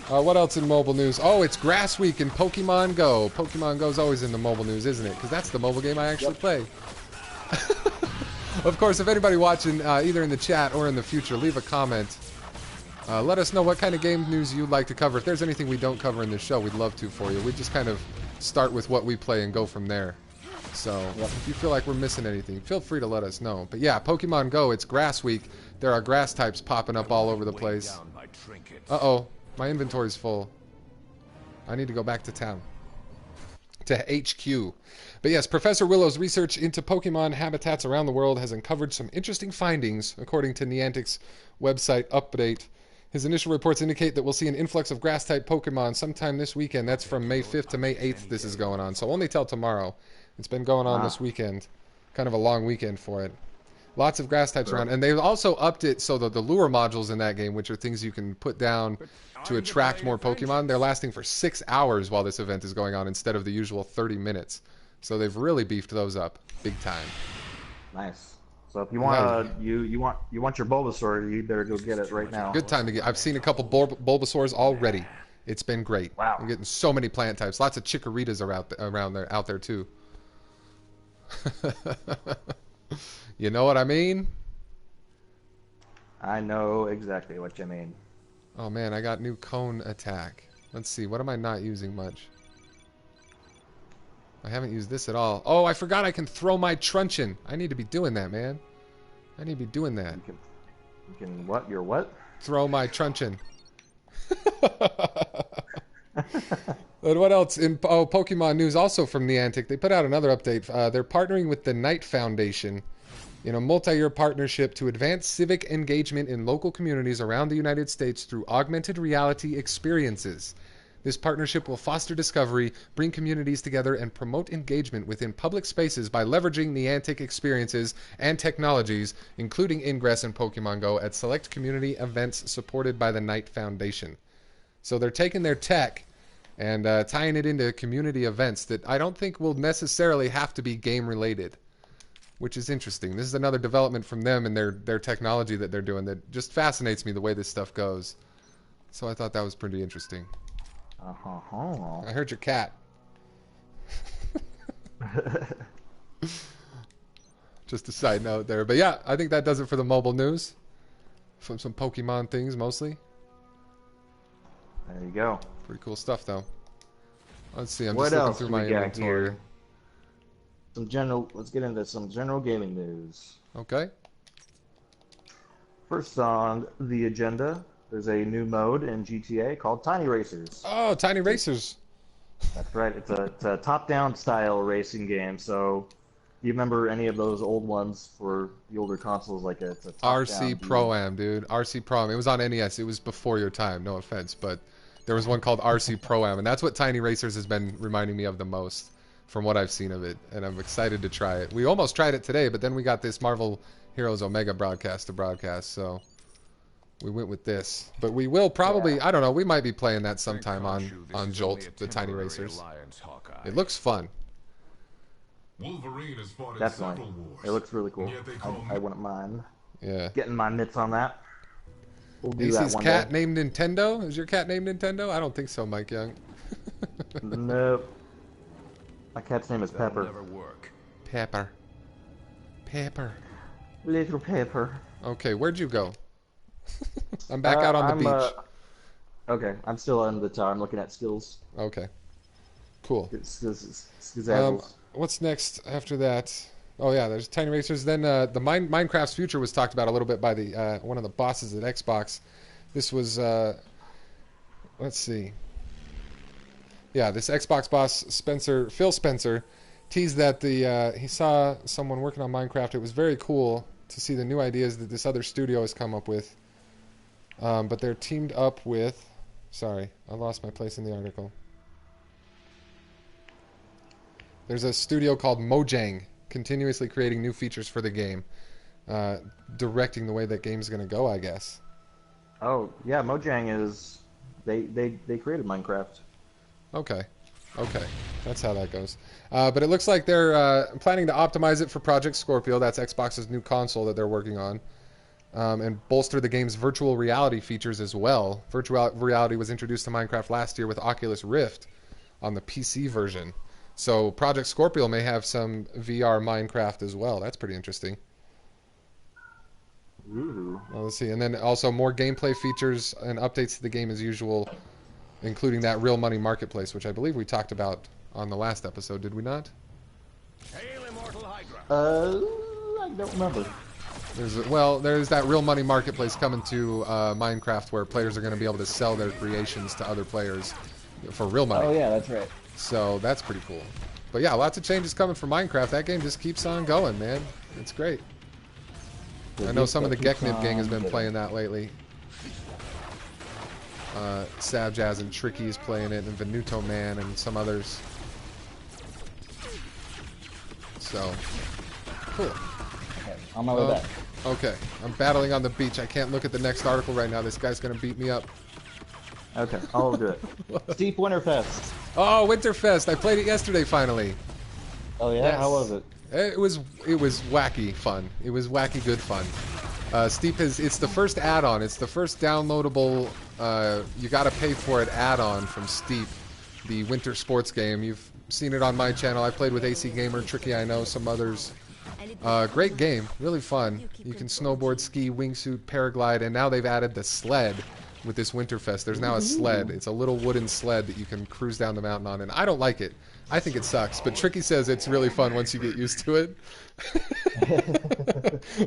B: What else in mobile news? Oh, it's Grass Week in Pokemon Go. Pokemon Go's always in the mobile news, isn't it? Because that's the mobile game I actually play. Of course, if anybody watching, either in the chat or in the future, leave a comment. Let us know what kind of game news you'd like to cover. If there's anything we don't cover in this show, we'd love to for you. We just kind of start with what we play and go from there. So, if you feel like we're missing anything, feel free to let us know. But yeah, Pokemon Go, it's Grass Week. There are grass types popping up all over the place. Uh-oh. My inventory's full. I need to go back to town. To HQ. But yes, Professor Willow's research into Pokemon habitats around the world has uncovered some interesting findings, according to Niantic's website update. His initial reports indicate that we'll see an influx of grass-type Pokemon sometime this weekend. That's from May 5th to May 8th this is going on, so only till tomorrow. It's been going on this weekend. Kind of a long weekend for it. Lots of grass types around. And they've also upped it so that the lure modules in that game, which are things you can put down to attract more Pokemon, they're lasting for 6 hours while this event is going on instead of the usual 30 minutes. So they've really beefed those up big time.
A: Nice. So if you want you want your Bulbasaur, you better go get it right now.
B: Good time to get. I've seen a couple Bulbasaurs already. It's been great.
A: Wow.
B: I'm getting so many plant types. Lots of Chikoritas are out there too. You know what I mean?
A: I know exactly what you mean.
B: Oh man, I got new cone attack. Let's see, what am I not using much? I haven't used this at all. Oh, I forgot I can throw my truncheon. I need to be doing that, man. I need to be doing that.
A: You can what? Your what?
B: Throw my truncheon. And what else? In Pokemon news, also from Niantic, they put out another update. They're partnering with the Knight Foundation in a multi-year partnership to advance civic engagement in local communities around the United States through augmented reality experiences. This partnership will foster discovery, bring communities together, and promote engagement within public spaces by leveraging Niantic experiences and technologies, including Ingress and Pokemon Go, at select community events supported by the Knight Foundation. So they're taking their tech and tying it into community events that I don't think will necessarily have to be game-related, which is interesting. This is another development from them and their technology that they're doing that just fascinates me the way this stuff goes. So I thought that was pretty interesting.
A: Uh-huh.
B: I heard your cat. Just a side note there. But yeah, I think that does it for the mobile news. From some Pokemon things, mostly.
A: There you go.
B: Pretty cool stuff, though. Let's see, I'm
A: What
B: just looking
A: else
B: through
A: do
B: my
A: we got
B: inventory.
A: here? Let's get into some general gaming news.
B: Okay.
A: First on the agenda, there's a new mode in GTA called Tiny Racers.
B: Oh, Tiny Racers.
A: That's right. It's a top-down style racing game. So, you remember any of those old ones for the older consoles? Like it's a
B: RC Pro-Am, dude. RC Pro-Am. It was on NES. It was before your time. No offense, but there was one called RC Pro-Am, and that's what Tiny Racers has been reminding me of the most from what I've seen of it, and I'm excited to try it. We almost tried it today, but then we got this Marvel Heroes Omega broadcast to broadcast, so we went with this. But we will probably, I don't know, we might be playing that sometime on Jolt, the Tiny Racers. It looks fun.
G: Wolverine has fought in
A: Definitely.
G: several wars.
A: It looks really cool.
G: Yet they call
A: I wouldn't mind
B: Yeah.
A: getting my mitts on that. We'll do that
B: AC's
A: one
B: cat
A: day.
B: named Nintendo? Is your cat named Nintendo? I don't think so, Mike Young.
A: Nope. My cat's name is Pepper.
C: Never work.
B: Pepper. Pepper.
A: Little Pepper.
B: Okay, where'd you go? I'm back out on the beach.
A: Okay, I'm still on the tower. I'm looking at skills.
B: Okay. Cool.
A: Skedazzles.
B: What's next after that? Oh yeah, there's Tiny Racers. Then the Minecraft's future was talked about a little bit by the one of the bosses at Xbox. This was let's see. Yeah, this Xbox boss Phil Spencer, teased that he saw someone working on Minecraft. It was very cool to see the new ideas that this other studio has come up with. But they're teamed up with. Sorry, I lost my place in the article. There's a studio called Mojang, continuously creating new features for the game, directing the way that game's going to go, I guess.
A: Oh yeah, Mojang is they created Minecraft.
B: Okay, that's how that goes. But it looks like they're planning to optimize it for Project Scorpio. That's Xbox's new console that they're working on, and bolster the game's virtual reality features as well. Virtual reality was introduced to Minecraft last year with Oculus Rift on the PC version. So Project Scorpio may have some VR Minecraft as well. That's pretty interesting.
A: Ooh.
B: Well, let's see. And then also more gameplay features and updates to the game as usual, including that real money marketplace, which I believe we talked about on the last episode, did we not?
C: Hail Immortal Hydra.
A: I don't remember.
B: There's that real money marketplace coming to Minecraft where players are going to be able to sell their creations to other players for real money.
A: Oh yeah, that's right.
B: So that's pretty cool. But yeah, lots of changes coming for Minecraft. That game just keeps on going, man. It's great. I know some of the Geknib gang has been playing that lately. Savjaz and Tricky is playing it, and Venuto Man and some others. So, cool.
A: Okay, on my way back.
B: Okay, I'm battling on the beach. I can't look at the next article right now. This guy's going to beat me up.
A: Okay, I'll do it. Steep Winterfest.
B: Oh, Winterfest! I played it yesterday finally.
A: Oh yeah,
B: Yes.
A: How was it?
B: It was wacky fun. It was wacky good fun. Steep it's the first add-on. It's the first downloadable. You got to pay for it add-on from Steep, the winter sports game. You've seen it on my channel. I played with AC Gamer, Tricky, I know, some others. Great game, really fun. You can snowboard, ski, wingsuit, paraglide, and now they've added the sled. With this Winterfest, there's now a sled. It's a little wooden sled that you can cruise down the mountain on, and I don't like it. I think it sucks, but Tricky says it's really fun once you get used to it.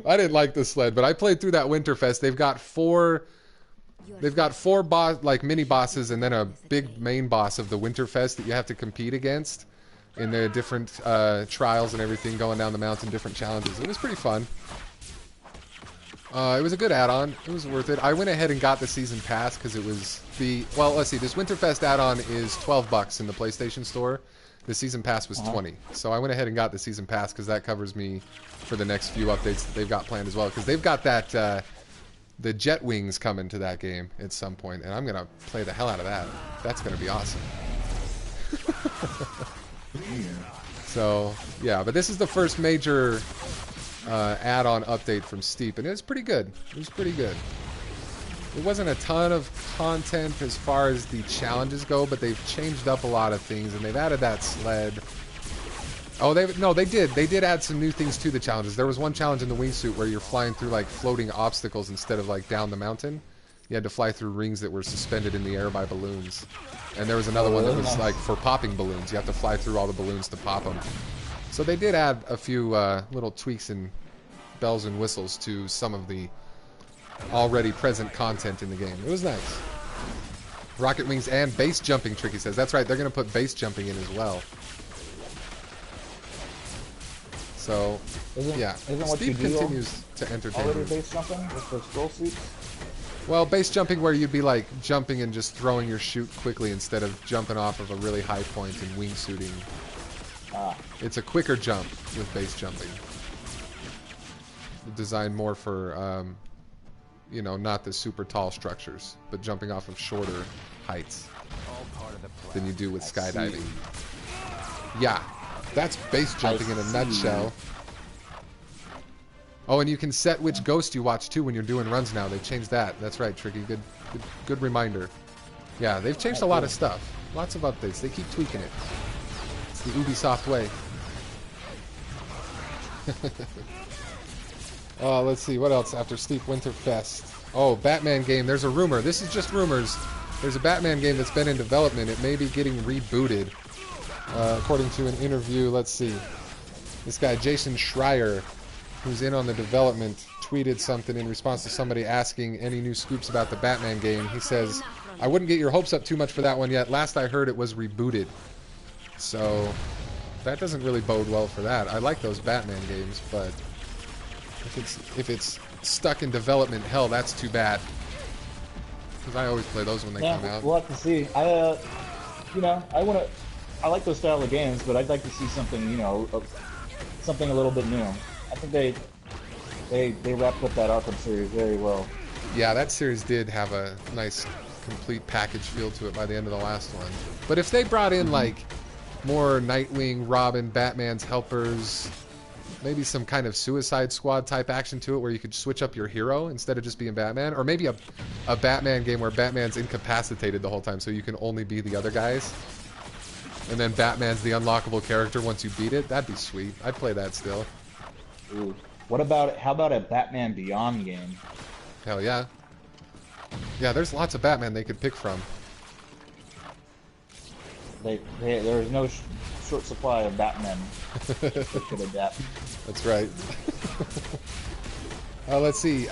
B: I didn't like the sled, but I played through that Winterfest. They've got four mini bosses and then a big main boss of the Winterfest that you have to compete against in the different trials and everything, going down the mountain, different challenges. It was pretty fun. It was a good add-on. It was worth it. I went ahead and got the season pass because it was let's see. This Winterfest add-on is $12 in the PlayStation Store. The season pass was $20. So I went ahead and got the season pass because that covers me for the next few updates that they've got planned as well. Because they've got that the jet wings coming to that game at some point, and I'm gonna play the hell out of that. That's gonna be awesome. So yeah, but this is the first major add-on update from Steep, and it was pretty good. It was pretty good. It wasn't a ton of content as far as the challenges go, but they've changed up a lot of things, and they've added that sled. Oh, they did add some new things to the challenges. There was one challenge in the wingsuit where you're flying through like floating obstacles instead of like down the mountain. You had to fly through rings that were suspended in the air by balloons. And there was another one that was like for popping balloons. You have to fly through all the balloons to pop them. So they did add a few little tweaks and bells and whistles to some of the already present content in the game. It was nice. Rocket wings and base jumping, Tricky says. That's right, they're going to put base jumping in as well. So, yeah. Steve continues to entertain
A: already
B: me.
A: base jumping with the scroll suits?
B: Well, base jumping where you'd be like jumping and just throwing your chute quickly instead of jumping off of a really high point and wingsuiting. It's a quicker jump with base jumping. Designed more for, you know, not the super tall structures, but jumping off of shorter heights than you do with skydiving. Yeah, that's base jumping in a nutshell. Oh, and you can set which ghost you watch too when you're doing runs now. They've changed that. That's right, Tricky. Good reminder. Yeah, they've changed a lot of stuff. Lots of updates. They keep tweaking it. It's the Ubisoft way. Let's see, what else after Sleep Winterfest? Oh, Batman game. There's a rumor. This is just rumors. There's a Batman game that's been in development. It may be getting rebooted. According to an interview, let's see. This guy, Jason Schreier, who's in on the development, tweeted something in response to somebody asking any new scoops about the Batman game. He says, I wouldn't get your hopes up too much for that one yet. Last I heard it was rebooted. So, that doesn't really bode well for that. I like those Batman games, but if it's stuck in development hell, that's too bad. Because I always play those when they come out.
A: We'll have to see. You know, I like those style of games, but I'd like to see something, you know, something a little bit new. I think they wrapped up that Arkham series very well.
B: Yeah, that series did have a nice complete package feel to it by the end of the last one. But if they brought in like more Nightwing, Robin, Batman's helpers, maybe some kind of Suicide Squad type action to it where you could switch up your hero instead of just being Batman, or maybe a Batman game where Batman's incapacitated the whole time so you can only be the other guys. And then Batman's the unlockable character once you beat it. That'd be sweet. I'd play that still.
A: Ooh. How about a Batman Beyond game?
B: Hell yeah. Yeah, there's lots of Batman they could pick from.
A: There is no short supply of Batman that could adapt.
B: That's right. Let's see.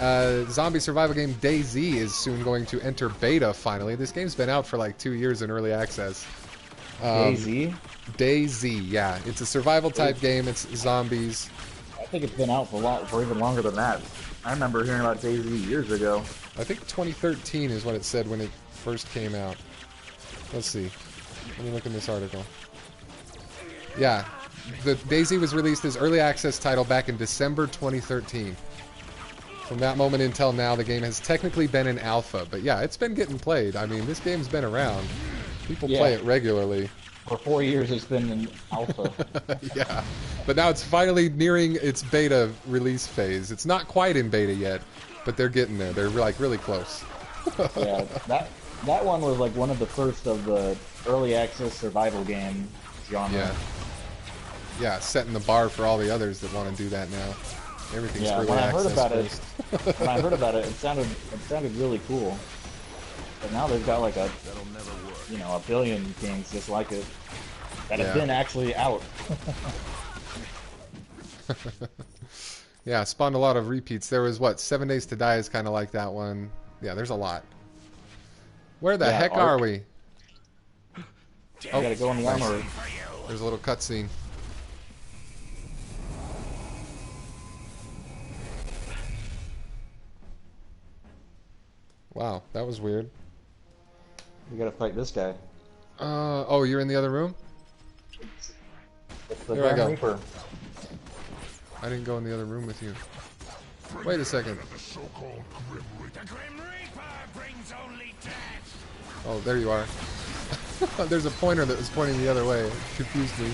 B: Zombie survival game DayZ is soon going to enter beta finally. This game's been out for like 2 years in early access.
A: DayZ?
B: DayZ, yeah. It's a survival type game. It's zombies.
A: I think it's been out for even longer than that. I remember hearing about DayZ years ago.
B: I think 2013 is what it said when it first came out. Let's see. Let me look in this article. Yeah. The DayZ was released as early access title back in December 2013. From that moment until now, the game has technically been in alpha. But yeah, it's been getting played. I mean, this game's been around. People play it regularly.
A: For 4 years, it's been in alpha.
B: Yeah. But now it's finally nearing its beta release phase. It's not quite in beta yet, but they're getting there. They're like really close.
A: Yeah, that one was like one of the first of the early access survival game genre.
B: Yeah. Yeah, setting the bar for all the others that want to do that now. Everything's early access first.
A: When I heard about it, it sounded really cool. But now they've got like a billion games just like it that have been actually out.
B: Yeah, spawned a lot of repeats. There was 7 Days to Die is kind of like that one. Yeah, there's a lot. Where the heck are we?
A: Oh, gotta go in the armory.
B: There's a little cutscene. Wow, that was weird.
A: We gotta fight this guy.
B: Oh, you're in the other room?
A: It's the
B: Here I go.
A: Reaper.
B: I didn't go in the other room with you. Wait a second. Oh, there you are. There's a pointer that was pointing the other way. It confused me.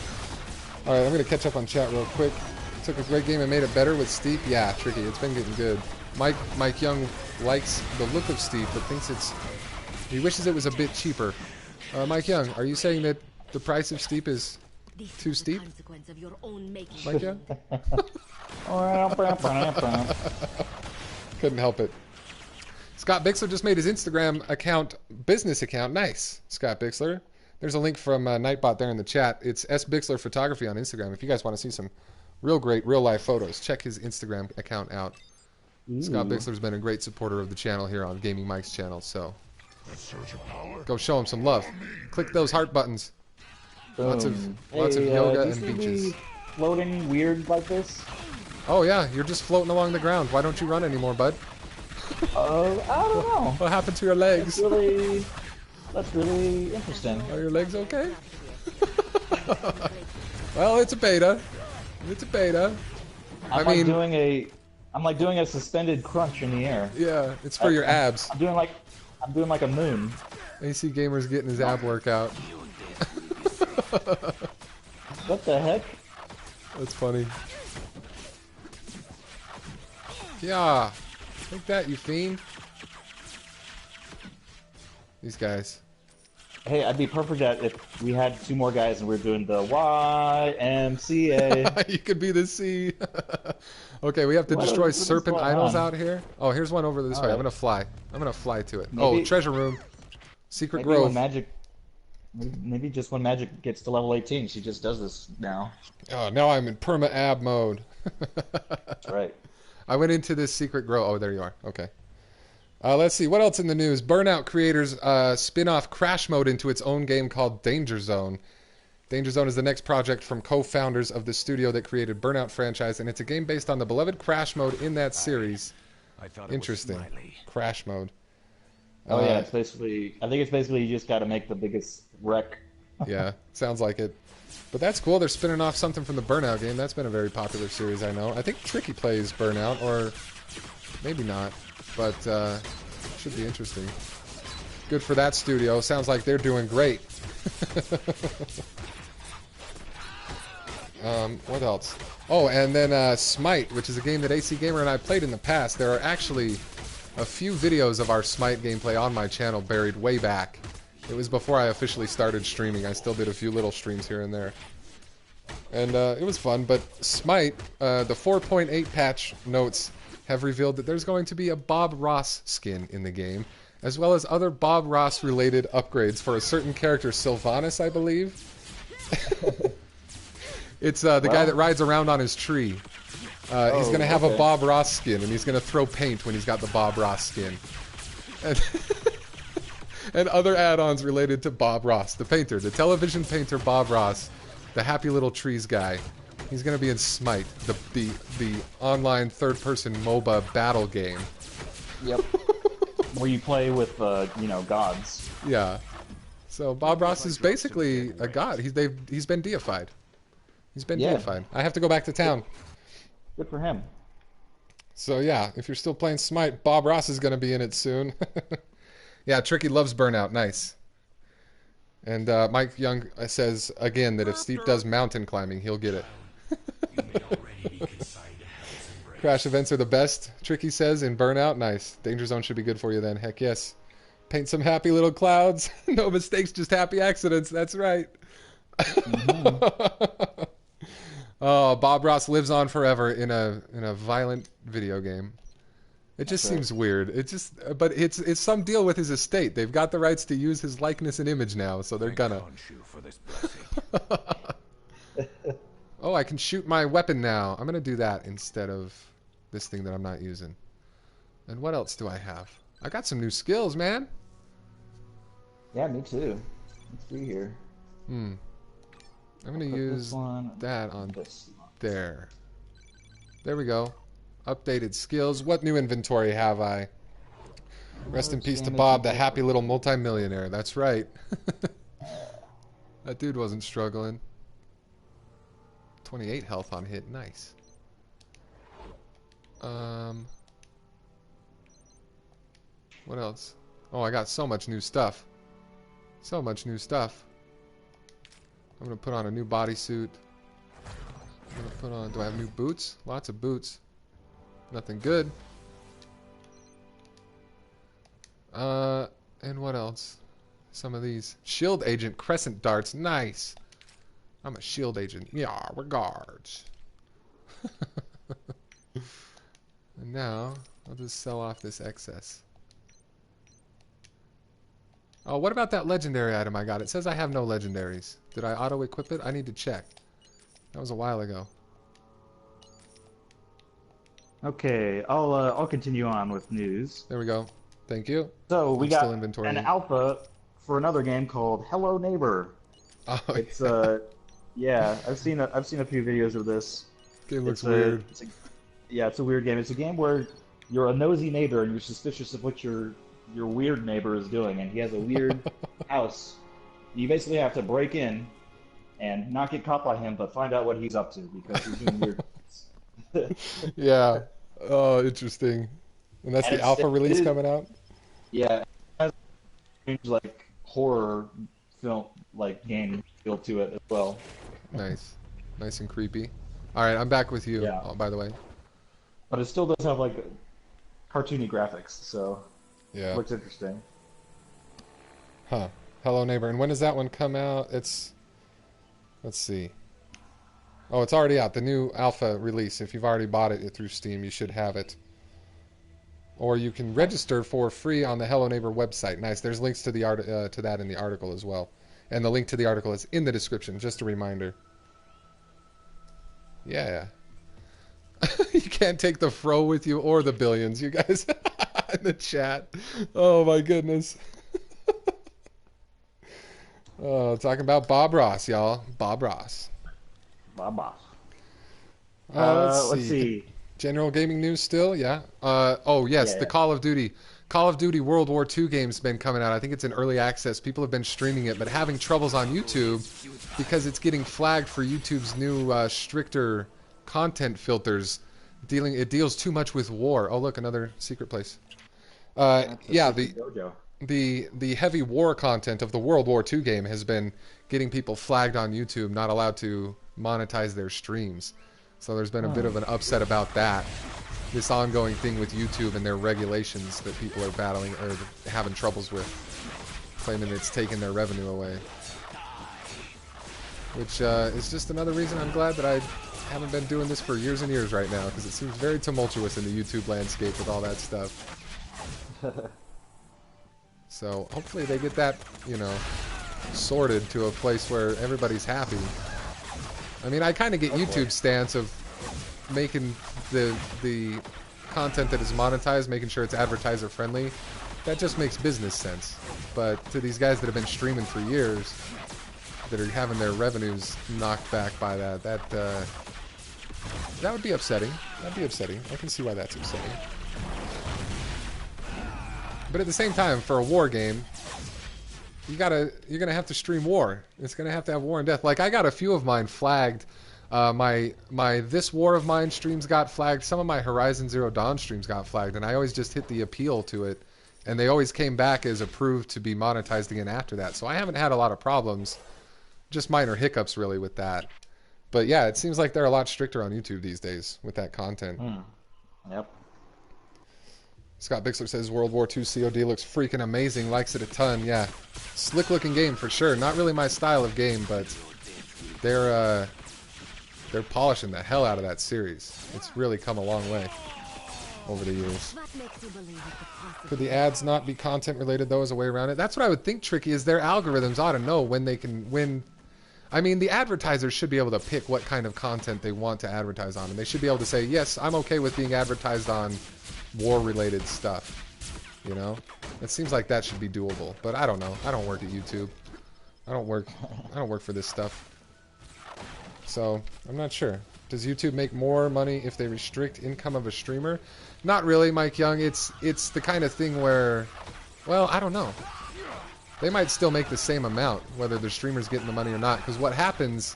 B: Alright, I'm going to catch up on chat real quick. Took a great game and made it better with Steep. Yeah, Tricky. It's been getting good. Mike Young likes the look of Steep, but thinks he wishes it was a bit cheaper. Mike Young, are you saying that the price of Steep is too steep? Mike Young? Couldn't help it. Scott Bixler just made his Instagram account business account. Nice, Scott Bixler. There's a link from Nightbot there in the chat. It's S Bixler Photography on Instagram. If you guys want to see some real great real life photos, check his Instagram account out. Ooh. Scott Bixler's been a great supporter of the channel here on Gaming Mike's channel, so go show him some love. Click those heart buttons. Lots of yoga and beaches.
A: Floating weird like this?
B: Oh yeah, you're just floating along the ground. Why don't you run anymore, bud?
A: I don't know.
B: What happened to your legs?
A: That's really interesting.
B: Are your legs okay? Well, it's a beta. It's a beta.
A: I'm like doing a suspended crunch in the air.
B: Yeah, it's for your abs.
A: I'm doing like a moon.
B: AC Gamer's getting his ab workout.
A: What the heck?
B: That's funny. Yeah. Take that, you fiend. These guys.
A: Hey, I'd be perfect at if we had 2 more guys and we were doing the YMCA.
B: You could be the C. Okay, we have to destroy serpent idols out here. Oh, here's one over this way. I'm gonna fly. I'm gonna fly to it. Oh, treasure room. Secret grove.
A: Maybe just when Magic gets to level 18, she just does this now.
B: Oh, now I'm in perma ab mode.
A: That's right.
B: I went into this secret grove. Oh, there you are. Okay. Let's see. What else in the news? Burnout creators spin-off Crash Mode into its own game called Danger Zone. Danger Zone is the next project from co-founders of the studio that created Burnout franchise, and it's a game based on the beloved Crash Mode in that series.
C: I thought
B: Interesting. Crash Mode.
A: Oh yeah, it's basically. I think it's basically you just got to make the biggest wreck.
B: Yeah, sounds like it. But that's cool. They're spinning off something from the Burnout game. That's been a very popular series, I know. I think Tricky plays Burnout, or maybe not. But should be interesting. Good for that studio. Sounds like they're doing great. What else? Oh, and then Smite, which is a game that AC Gamer and I played in the past. There are actually a few videos of our Smite gameplay on my channel buried way back. It was before I officially started streaming. I still did a few little streams here and there. And it was fun, but Smite, the 4.8 patch notes have revealed that there's going to be a Bob Ross skin in the game, as well as other Bob Ross related upgrades for a certain character, Sylvanas, I believe. It's the guy that rides around on his tree. He's going to have a Bob Ross skin, and he's going to throw paint when he's got the Bob Ross skin. And other add-ons related to Bob Ross, the painter, the television painter Bob Ross, the happy little trees guy. He's going to be in Smite, the online third-person MOBA battle game.
A: Yep. Where you play with, gods.
B: Yeah. So Bob Ross is basically a god. He's been deified. He's been deified. I have to go back to town.
A: Good for him.
B: So yeah, if you're still playing Smite, Bob Ross is going to be in it soon. Yeah, Tricky loves Burnout. Nice. And Mike Young says again that if Steve does mountain climbing, he'll get it. Crash events are the best, Tricky says, in Burnout. Nice. Danger Zone should be good for you then. Heck yes. Paint some happy little clouds. No mistakes, just happy accidents. That's right. Mm-hmm. Oh, Bob Ross lives on forever in a violent video game. It just seems weird. But it's some deal with his estate. They've got the rights to use his likeness and image now, so they're gonna. Oh, I can shoot my weapon now. I'm gonna do that instead of this thing that I'm not using. And what else do I have? I got some new skills, man.
A: Yeah, me too. Let's see here.
B: I'm gonna use that on there. There we go. Updated skills. What new inventory have I? Rest in peace to Bob, the happy little multimillionaire. That's right. That dude wasn't struggling. 28 health on hit. Nice. What else? Oh, I got so much new stuff. So much new stuff. I'm going to put on a new bodysuit. I'm going to put on... Do I have new boots? Lots of boots. Nothing good. And what else? Some of these. Shield agent, crescent darts. Nice. I'm a shield agent. Yeah, regards. And now, I'll just sell off this excess. Oh, what about that legendary item I got? It says I have no legendaries. Did I auto-equip it? I need to check. That was a while ago.
A: Okay, I'll continue on with news.
B: There we go. Thank you.
A: So we got
B: inventory.
A: an alpha for another game called Hello Neighbor.
B: Oh,
A: it's yeah, I've seen a few videos of this.
B: Game looks weird.
A: It's a weird game. It's a game where you're a nosy neighbor and you're suspicious of what your weird neighbor is doing, and he has a weird house. You basically have to break in and not get caught by him, but find out what he's up to because he's doing weird things.
B: Yeah. Oh, interesting. And that's the alpha release coming out?
A: Yeah. It has a strange, like, horror film, like, game feel to it as well.
B: Nice. Nice and creepy. Alright, I'm back with you,
A: Yeah.
B: by the way.
A: But it still does have, like, cartoony graphics, so
B: yeah,
A: it looks interesting.
B: Huh. Hello Neighbor. And when does that one come out? Let's see. Oh, it's already out. The new alpha release. If you've already bought it through Steam, you should have it. Or you can register for free on the Hello Neighbor website. Nice. There's links to the to that in the article as well. And the link to the article is in the description. Just a reminder. Yeah. You can't take the fro with you or the billions, you guys. In the chat. Oh my goodness. Oh, talking about Bob Ross, y'all. Bob Ross.
A: Bob Ross.
B: Let's see. General gaming news still, yeah. Oh yes, the Call of Duty World War II game's been coming out. I think it's in early access. People have been streaming it, but having troubles on YouTube because it's getting flagged for YouTube's new stricter content filters. It deals too much with war. Oh look, another secret place. Yeah, the heavy war content of the World War II game has been getting people flagged on YouTube, not allowed to monetize their streams. So there's been a bit of an upset about that. This ongoing thing with YouTube and their regulations that people are battling or having troubles with, claiming it's taking their revenue away. Which is just another reason I'm glad that I haven't been doing this for years and years right now, because it seems very tumultuous in the YouTube landscape with all that stuff. So hopefully they get that, you know, sorted to a place where everybody's happy. I mean, I kind of get YouTube's stance of making the content that is monetized, making sure it's advertiser friendly. That just makes business sense. But to these guys that have been streaming for years, that are having their revenues knocked back by that would be upsetting. That'd be upsetting. I can see why that's upsetting. But at the same time, for a war game, you're gonna have to stream war. It's gonna have to have war and death. Like, I got a few of mine flagged. My This War of Mine streams got flagged. Some of my Horizon Zero Dawn streams got flagged, and I always just hit the appeal to it, and they always came back as approved to be monetized again after that. So I haven't had a lot of problems, just minor hiccups really with that. But yeah, it seems like they're a lot stricter on YouTube these days with that content.
A: Yep.
B: Scott Bixler says World War II COD looks freaking amazing. Likes it a ton. Yeah, slick looking game for sure. Not really my style of game, but they're polishing the hell out of that series. It's really come a long way over the years. Could the ads not be content related though as a way around it? That's what I would think. Tricky is their algorithms ought to know when. I mean, the advertisers should be able to pick what kind of content they want to advertise on, and they should be able to say, yes, I'm okay with being advertised on war-related stuff. You know, it seems like that should be doable. But I don't know. I don't work at YouTube. I don't work for this stuff. So I'm not sure. Does YouTube make more money if they restrict income of a streamer? Not really, Mike Young. It's the kind of thing where, well, I don't know. They might still make the same amount, whether the streamer's getting the money or not. Because what happens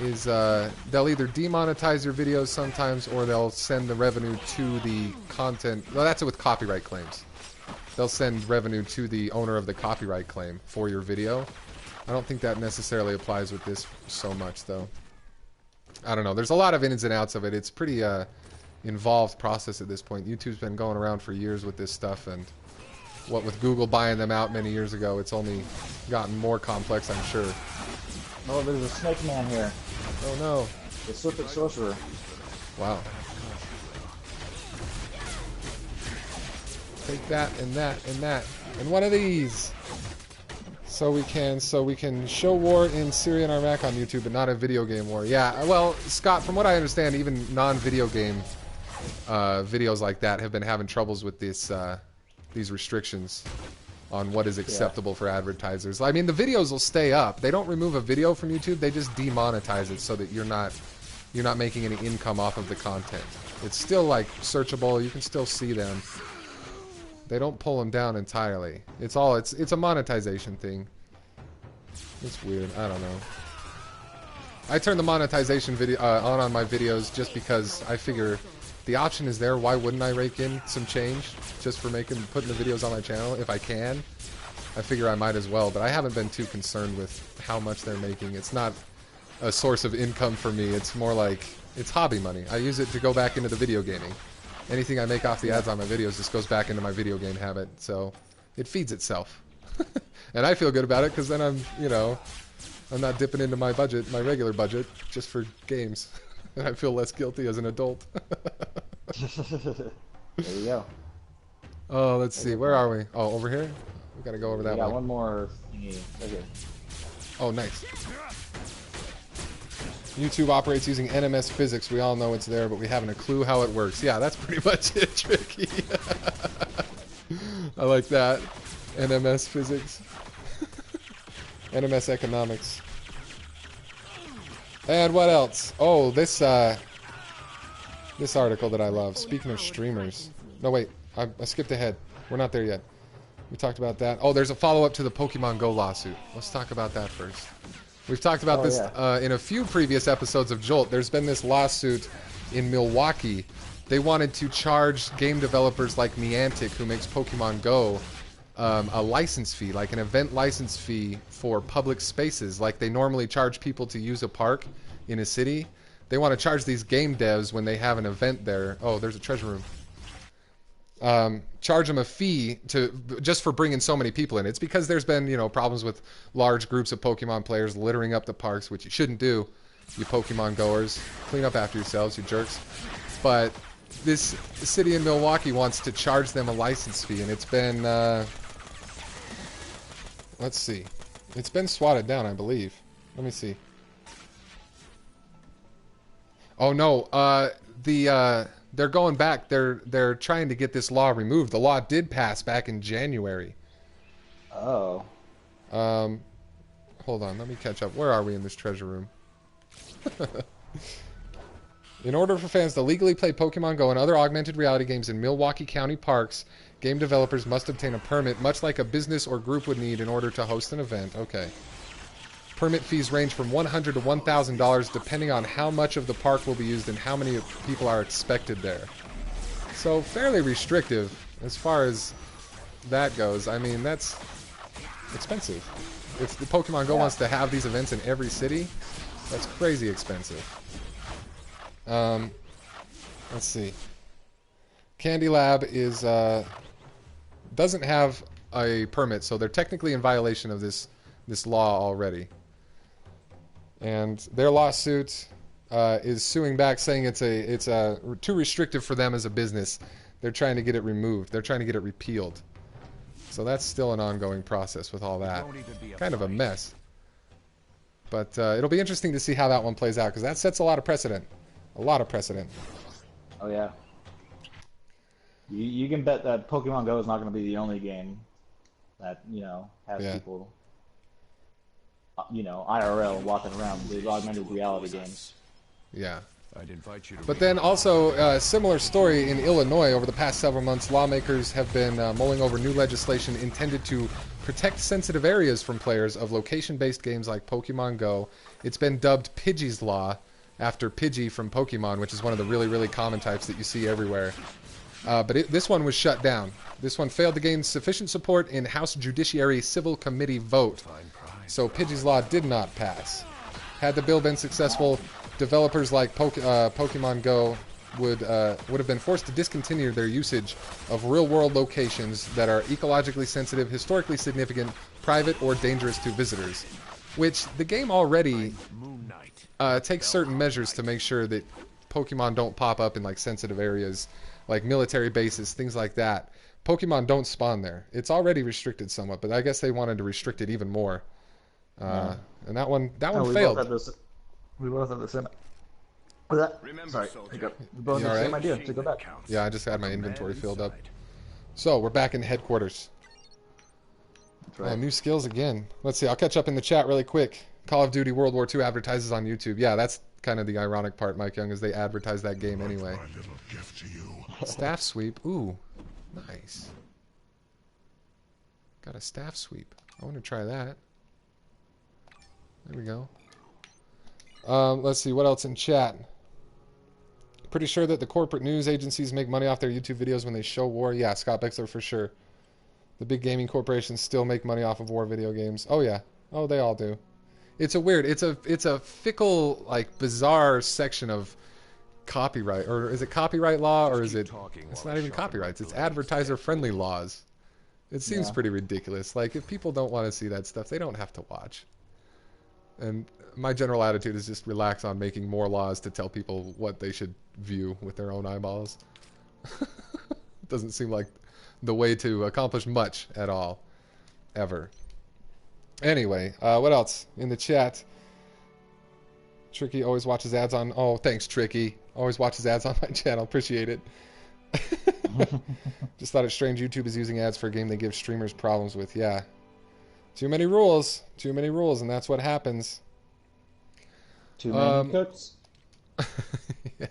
B: is they'll either demonetize your videos sometimes, or they'll send the revenue to the content. Well, that's it with copyright claims. They'll send revenue to the owner of the copyright claim for your video. I don't think that necessarily applies with this so much, though. I don't know. There's a lot of ins and outs of it. It's pretty involved process at this point. YouTube's been going around for years with this stuff, and What with Google buying them out many years ago, it's only gotten more complex, I'm sure.
A: Oh, there's a snake man here.
B: Oh no.
A: The serpent sorcerer.
B: Wow. Take that and that and that and one of these. So we can show war in Syria and Iraq on YouTube, but not a video game war. Yeah, well, Scott, from what I understand, even non-video game videos like that have been having troubles with this these restrictions on what is acceptable for advertisers. I mean, the videos will stay up. They don't remove a video from YouTube. They just demonetize it so that you're not making any income off of the content. It's still like searchable. You can still see them. They don't pull them down entirely. It's a monetization thing. It's weird. I don't know. I turn the monetization video on my videos just because I figure the option is there. Why wouldn't I rake in some change just for putting the videos on my channel if I can? I figure I might as well, but I haven't been too concerned with how much they're making. It's not a source of income for me. It's more like it's hobby money. I use it to go back into the video gaming. Anything I make off the ads on my videos just goes back into my video game habit, so it feeds itself. And I feel good about it because then I'm not dipping into my budget, my regular budget, just for games. And I feel less guilty as an adult.
A: There you go.
B: Oh, let's see. Where are we? Oh, over here? We gotta go over that way.
A: Yeah, one more thingy. Right here.
B: Oh, nice. YouTube operates using NMS physics. We all know it's there, but we haven't a clue how it works. Yeah, that's pretty much it, Tricky. I like that. NMS physics. NMS economics. And what else? Oh, this article that I love. Speaking of streamers. No, wait. I skipped ahead. We're not there yet. We talked about that. Oh, there's a follow-up to the Pokemon Go lawsuit. Let's talk about that first. We've talked about this in a few previous episodes of Jolt. There's been this lawsuit in Milwaukee. They wanted to charge game developers like Niantic, who makes Pokemon Go, a license fee, like an event license fee for public spaces. Like they normally charge people to use a park in a city. They want to charge these game devs when they have an event there. Oh, there's a treasure room. Charge them a fee just for bringing so many people in. It's because there's been, problems with large groups of Pokemon players littering up the parks, which you shouldn't do, you Pokemon goers. Clean up after yourselves, you jerks. But this city in Milwaukee wants to charge them a license fee, and it's been, let's see. It's been swatted down, I believe. Let me see. Oh, no. They're going back. They're trying to get this law removed. The law did pass back in January.
A: Oh.
B: Hold on. Let me catch up. Where are we in this treasure room? In order for fans to legally play Pokemon Go and other augmented reality games in Milwaukee County parks, game developers must obtain a permit, much like a business or group would need in order to host an event. Okay. Permit fees range from $100 to $1,000 depending on how much of the park will be used and how many people are expected there. So fairly restrictive as far as that goes. I mean, that's expensive. If the Pokemon Go wants to have these events in every city, that's crazy expensive. Let's see. Candy Lab is doesn't have a permit, so they're technically in violation of this law already. And their lawsuit is suing back, saying it's too restrictive for them as a business. They're trying to get it removed. They're trying to get it repealed. So that's still an ongoing process with all that. Kind of a mess. But it'll be interesting to see how that one plays out, because that sets a lot of precedent. A lot of precedent.
A: Oh, yeah. You can bet that Pokemon Go is not going to be the only game that, has people... IRL walking around the augmented reality games.
B: Yeah.
C: I'd invite you to
B: but then also, a similar story in Illinois. Over the past several months, lawmakers have been mulling over new legislation intended to protect sensitive areas from players of location-based games like Pokemon Go. It's been dubbed Pidgey's Law, after Pidgey from Pokemon, which is one of the really, really common types that you see everywhere. But this one was shut down. This one failed to gain sufficient support in House Judiciary Civil Committee vote. So Pidgey's Law did not pass. Had the bill been successful, developers like Pokemon Go would have been forced to discontinue their usage of real-world locations that are ecologically sensitive, historically significant, private, or dangerous to visitors. Which the game already takes certain measures to make sure that Pokemon don't pop up in like sensitive areas, like military bases, things like that. Pokemon don't spawn there. It's already restricted somewhat, but I guess they wanted to restrict it even more. And that one failed.
A: We both had the same. Sorry, we both had the same idea to go back.
B: Yeah, I just had my inventory filled up. So we're back in headquarters.
A: That's right.
B: Oh, new skills again. Let's see. I'll catch up in the chat really quick. Call of Duty World War II advertises on YouTube. Yeah, that's kind of the ironic part, Mike Young, is they advertise that game anyway. Staff sweep. Ooh, nice. Got a staff sweep. I want to try that. There we go. Let's see, what else in chat? Pretty sure that the corporate news agencies make money off their YouTube videos when they show war. Yeah, Scott Bexler for sure. The big gaming corporations still make money off of war video games. Oh yeah. Oh, they all do. It's a weird, it's a fickle, like, bizarre section of copyright. Or is it copyright law, or is it... It's not even copyrights. It's advertiser-friendly laws. It seems pretty ridiculous. Like, if people don't want to see that stuff, they don't have to watch. And my general attitude is just relax on making more laws to tell people what they should view with their own eyeballs. It doesn't seem like the way to accomplish much at all. Ever. Anyway, what else in the chat? Tricky always watches ads on... Oh, thanks, Tricky. Always watches ads on my channel. Appreciate it. Just thought it's strange YouTube is using ads for a game they give streamers problems with. Yeah. Too many rules. Too many rules, and that's what happens.
A: Too many cooks.
B: Yeah.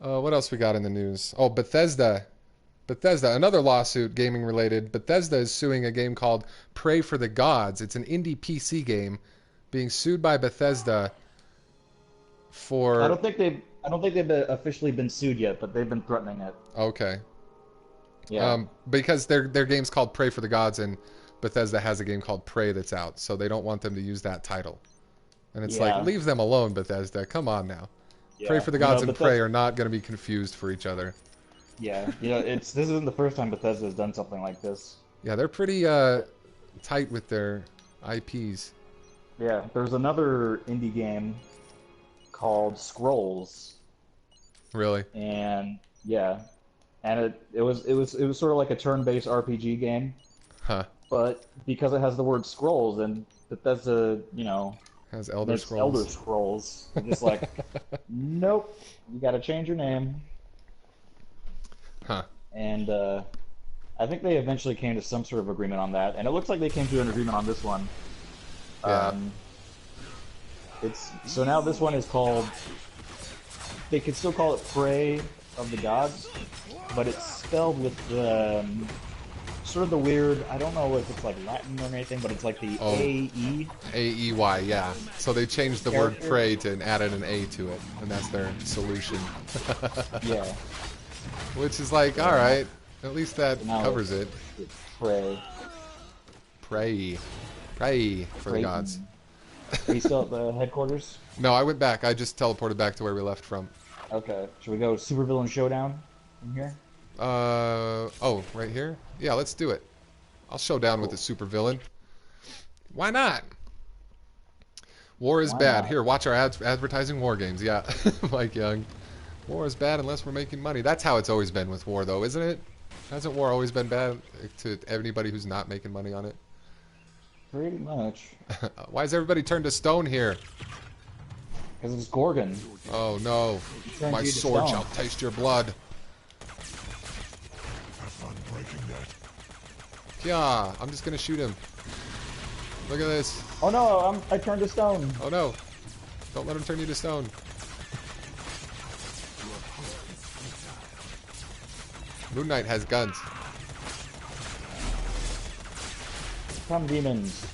B: What else we got in the news? Oh, Bethesda. Bethesda, another lawsuit, gaming related. Bethesda is suing a game called Pray for the Gods. It's an indie PC game being sued by Bethesda for...
A: I don't think they've officially been sued yet, but they've been threatening it.
B: Okay.
A: Yeah.
B: Because their game's called Pray for the Gods, and Bethesda has a game called Prey that's out, so they don't want them to use that title. And it's like, leave them alone, Bethesda. Come on now. Yeah. Pray for the Gods and Prey are not going to be confused for each other.
A: Yeah, this isn't the first time Bethesda has done something like this.
B: Yeah, they're pretty tight with their IPs.
A: Yeah, there's another indie game called Scrolls.
B: Really?
A: And yeah, and it was sort of like a turn-based RPG game.
B: Huh.
A: But because it has the word scrolls, and Bethesda,
B: has Elder Scrolls.
A: Elder Scrolls. They're just like, nope, you got to change your name.
B: Huh.
A: And I think they eventually came to some sort of agreement on that, and it looks like they came to an agreement on this one.
B: Yeah.
A: So now this one is called. They could still call it Prey of the Gods, but it's spelled with the sort of the weird. I don't know if it's like Latin or anything, but it's like the A-E.
B: A-E-Y, yeah. So they changed the word pray and added an A to it, and that's their solution.
A: Yeah.
B: Which is like, all right, at least that covers it.
A: It's Prey.
B: Pray for the gods.
A: Are you still at the headquarters?
B: No, I went back. I just teleported back to where we left from.
A: Okay. Should we go Supervillain Showdown in here?
B: Oh, right here? Yeah, let's do it. I'll show down with the supervillain. Why not? War is bad. Here, watch our advertising war games. Yeah, Mike Young. War is bad unless we're making money. That's how it's always been with war, though, isn't it? Hasn't war always been bad to anybody who's not making money on it?
A: Pretty much.
B: Why is everybody turned to stone here?
A: Because it's Gorgon.
B: Oh, no. My sword shall taste your blood. Yeah, I'm just gonna shoot him. Look at this.
A: Oh no, I turned to stone.
B: Oh no. Don't let him turn you to stone. Moon Knight has guns.
A: Come, demons.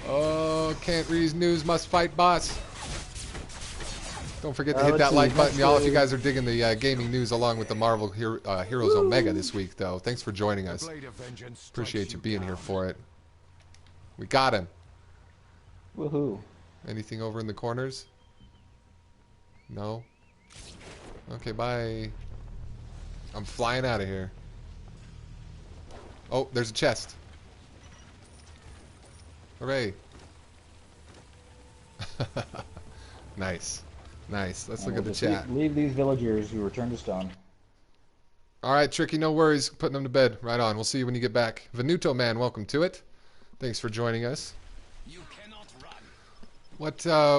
B: Oh, can't read news, must fight, boss. Don't forget to hit that like button, y'all, if you guys are digging the gaming news along with the Marvel Heroes Omega this week, though. Thanks for joining us. Appreciate you being here for it. We got him.
A: Woohoo.
B: Anything over in the corners? No? Okay, bye. I'm flying out of here. Oh, there's a chest. Hooray. Nice. Nice. Let's look at the chat.
A: Leave these villagers who return to stone.
B: Alright, Tricky, no worries. Putting them to bed. Right on. We'll see you when you get back. Venuto Man, welcome to it. Thanks for joining us.
C: You cannot run.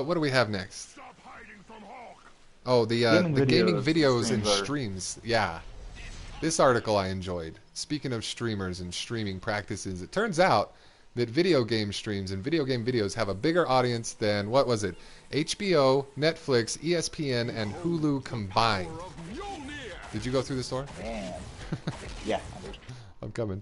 B: What do we have next?
G: Stop hiding from Hawk.
B: Oh, the gaming videos and
A: streams.
B: streams. Yeah. This article I enjoyed. Speaking of streamers and streaming practices, it turns out that video game streams and video game videos have a bigger audience than, what was it? HBO, Netflix, ESPN, and Hulu combined. Did you go through the store?
A: Man. Yeah, I did.
B: I'm coming.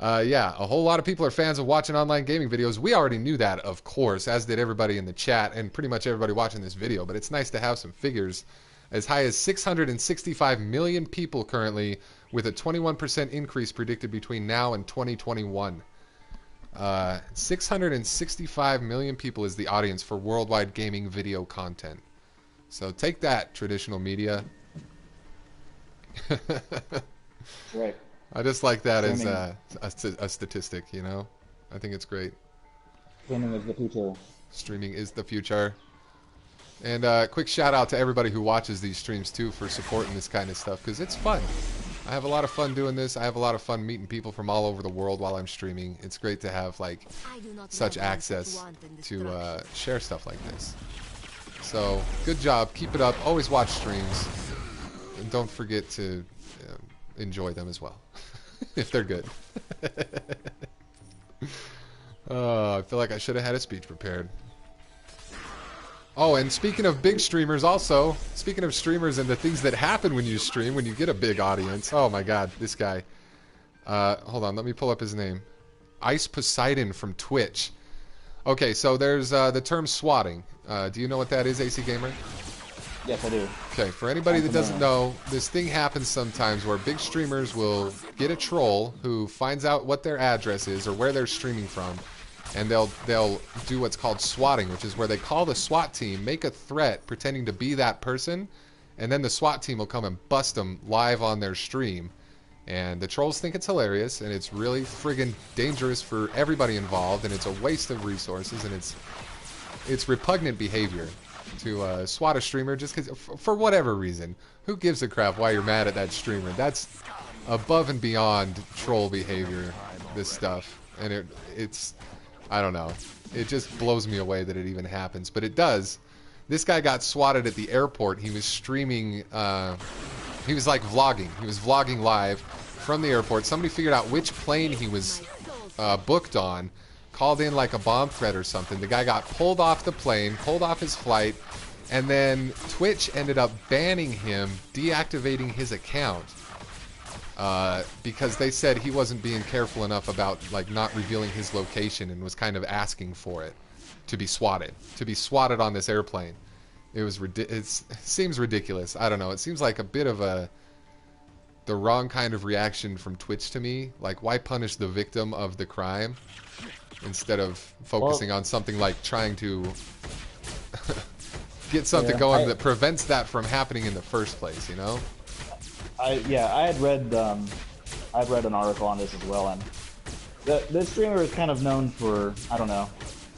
B: Yeah, a whole lot of people are fans of watching online gaming videos. We already knew that, of course, as did everybody in the chat and pretty much everybody watching this video. But it's nice to have some figures. As high as 665 million people currently, with a 21% increase predicted between now and 2021. 665 million people is the audience for worldwide gaming video content. So take that, traditional media.
A: Right.
B: I just like that as a statistic, you know? I think it's great.
A: Streaming is the future.
B: Streaming is the future. And quick shout out to everybody who watches these streams too for supporting this kind of stuff, because it's fun. I have a lot of fun doing this. I have a lot of fun meeting people from all over the world while I'm streaming. It's great to have like such access to share stuff like this. So good job. Keep it up. Always watch streams. And don't forget to enjoy them as well. If they're good. I feel like I should have had a speech prepared. Oh, and speaking of big streamers also, speaking of streamers and the things that happen when you stream, when you get a big audience. Oh my god, this guy. Hold on, let me pull up his name. Ice Poseidon from Twitch. Okay, so there's the term swatting. Do you know what that is, AC Gamer?
A: Yes, I do.
B: Okay, for anybody that doesn't know, this thing happens sometimes where big streamers will get a troll who finds out what their address is or where they're streaming from, and they'll do what's called swatting, which is where they call the SWAT team, make a threat pretending to be that person, and then the SWAT team will come and bust them live on their stream. And the trolls think it's hilarious, and it's really friggin' dangerous for everybody involved, and it's a waste of resources, and it's repugnant behavior to swat a streamer just because, for whatever reason. Who gives a crap why you're mad at that streamer? That's above and beyond troll behavior, this stuff. And it's, I don't know. It just blows me away that it even happens. But it does. This guy got swatted at the airport. He was streaming, he was like vlogging. He was vlogging live from the airport. Somebody figured out which plane he was booked on, called in like a bomb threat or something. The guy got pulled off the plane, pulled off his flight, and then Twitch ended up banning him, deactivating his account, because they said he wasn't being careful enough about like not revealing his location and was kind of asking for it to be swatted on this airplane. It seems ridiculous. I don't know. It seems like a bit of the wrong kind of reaction from Twitch to me. Like, why punish the victim of the crime instead of focusing on something like trying to get something going that prevents that from happening in the first place, you know?
A: I had read an article on this as well, and the streamer is kind of known for, I don't know.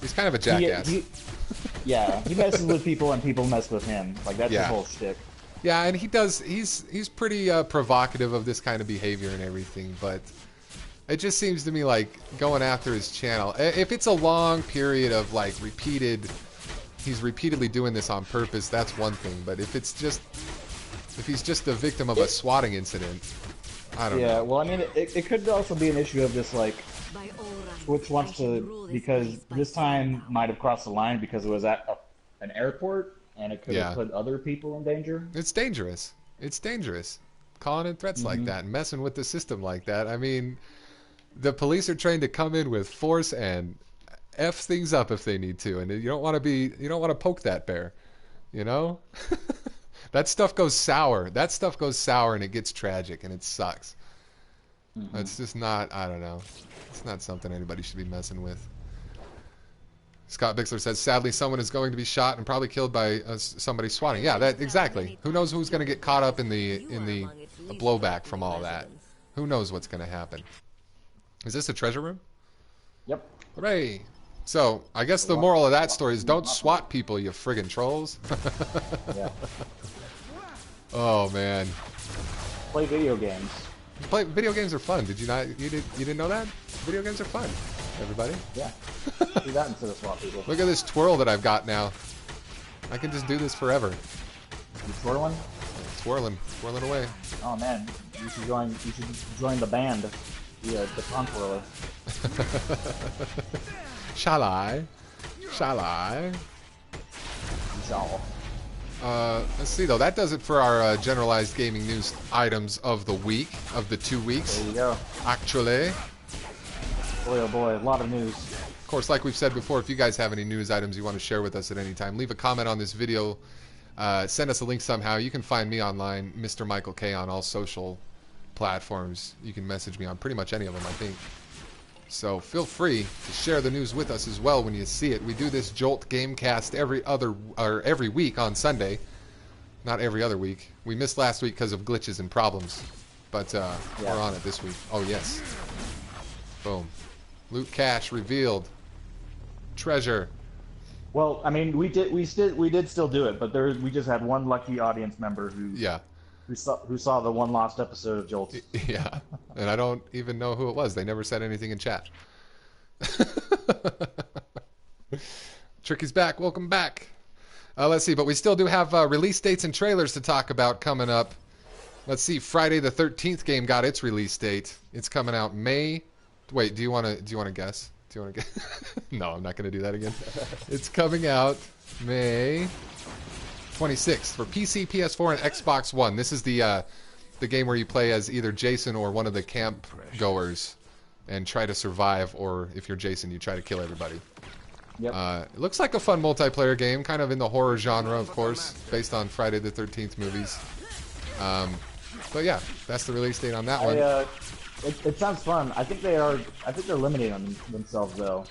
B: He's kind of a jackass.
A: He messes with people and people mess with him. Like, that's his whole shtick.
B: Yeah, and he's pretty provocative of this kind of behavior and everything, but it just seems to me like going after his channel. If it's a long period of like he's repeatedly doing this on purpose, that's one thing. But if he's just a victim of a swatting incident, I don't know.
A: Yeah, well, I mean, it could also be an issue of just like Twitch wants to, because this time might have crossed the line because it was at an airport and it could have put other people in danger.
B: It's dangerous. It's dangerous. Calling in threats like that and messing with the system like that. I mean, the police are trained to come in with force and F things up if they need to, and you don't want to poke that bear, you know? That stuff goes sour. That stuff goes sour and it gets tragic and it sucks. It's just not, I don't know. It's not something anybody should be messing with. Scott Bixler says, sadly, someone is going to be shot and probably killed by somebody swatting. Yeah, that exactly. Who knows who's going to get caught up in the blowback from all that? Who knows what's going to happen? Is this a treasure room?
A: Yep.
B: Hooray! So, I guess the moral of that story is don't swat people, you friggin' trolls.
A: Yeah.
B: Oh man.
A: Play video games.
B: Video games are fun. Did you not? You didn't know that? Video games are fun. Everybody.
A: Yeah. Do that instead of swat people.
B: Look at this twirl that I've got now. I can just do this forever.
A: You twirling?
B: Twirling away.
A: Oh man, you should join the band. The con twirler.
B: Shall I? Shall I?
A: Shall.
B: Let's see though. That does it for our generalized gaming news items of the week, of the 2 weeks.
A: There you go.
B: Actually.
A: Boy, oh boy, a lot of news.
B: Of course, like we've said before, if you guys have any news items you want to share with us at any time, leave a comment on this video. Send us a link somehow. You can find me online, Mr. Michael K, on all social platforms. You can message me on pretty much any of them, I think. So feel free to share the news with us as well when you see it. We do this Jolt Gamecast every week on Sunday. Not every other week. We missed last week because of glitches and problems. But we're on it this week. Oh, yes. Boom. Loot cache revealed. Treasure.
A: Well, I mean, we did still do it, but we just had one lucky audience member who saw the one lost episode of Jolt.
B: Yeah, and I don't even know who it was. They never said anything in chat. Tricky's back. Welcome back. Let's see, but we still do have release dates and trailers to talk about coming up. Let's see. Friday the 13th game got its release date. It's coming out May. Wait, do you want to guess? Do you want to guess? No, I'm not going to do that again. It's coming out May 26th for PC, PS4, and Xbox One. This is the game where you play as either Jason or one of the camp goers and try to survive, or if you're Jason, you try to kill everybody.
A: Yep.
B: It looks like a fun multiplayer game, kind of in the horror genre, of course, based on Friday the 13th movies. But yeah, that's the release date on that one.
A: It sounds fun. I think they're limiting on themselves though.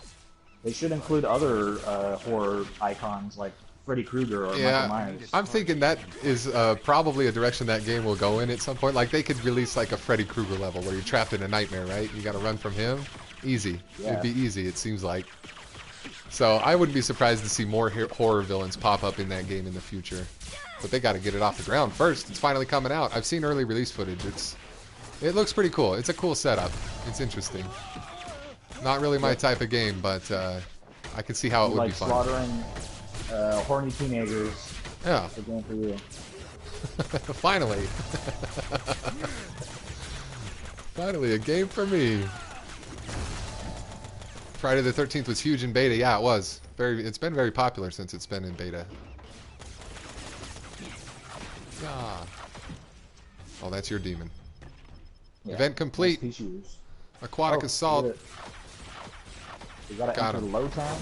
A: They should include other horror icons like Freddy Krueger or Michael Myers.
B: I'm thinking that is probably a direction that game will go in at some point. Like they could release like a Freddy Krueger level where you're trapped in a nightmare, right? You got to run from him. Easy.
A: Yeah.
B: It'd be easy. It seems like. So I wouldn't be surprised to see more horror villains pop up in that game in the future. But they got to get it off the ground first. It's finally coming out. I've seen early release footage. It looks pretty cool. It's a cool setup. It's interesting. Not really my type of game, but I can see how it would be fun.
A: Slaughtering horny teenagers.
B: Yeah.
A: It's a game for you.
B: Finally. Finally, a game for me. Friday the 13th was huge in beta. Yeah, it was. It's been very popular since it's been in beta. Ah. Oh, that's your demon. Yeah. Event complete. Aquatic Assault.
A: We gotta enter Lowtown.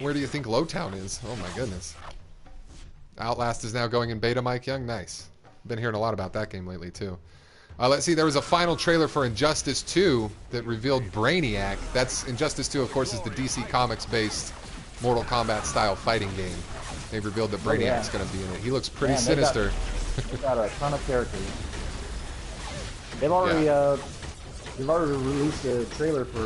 B: Where do you think Lowtown is? Oh my goodness. Outlast is now going in beta, Mike Young. Nice. Been hearing a lot about that game lately too. Let's see, there was a final trailer for Injustice 2 that revealed Brainiac. Injustice 2, of course, is the DC Comics-based Mortal Kombat style fighting game. They've revealed that Brainiac's going to be in it. He looks pretty sinister.
A: They've got a ton of characters. They've already released a trailer for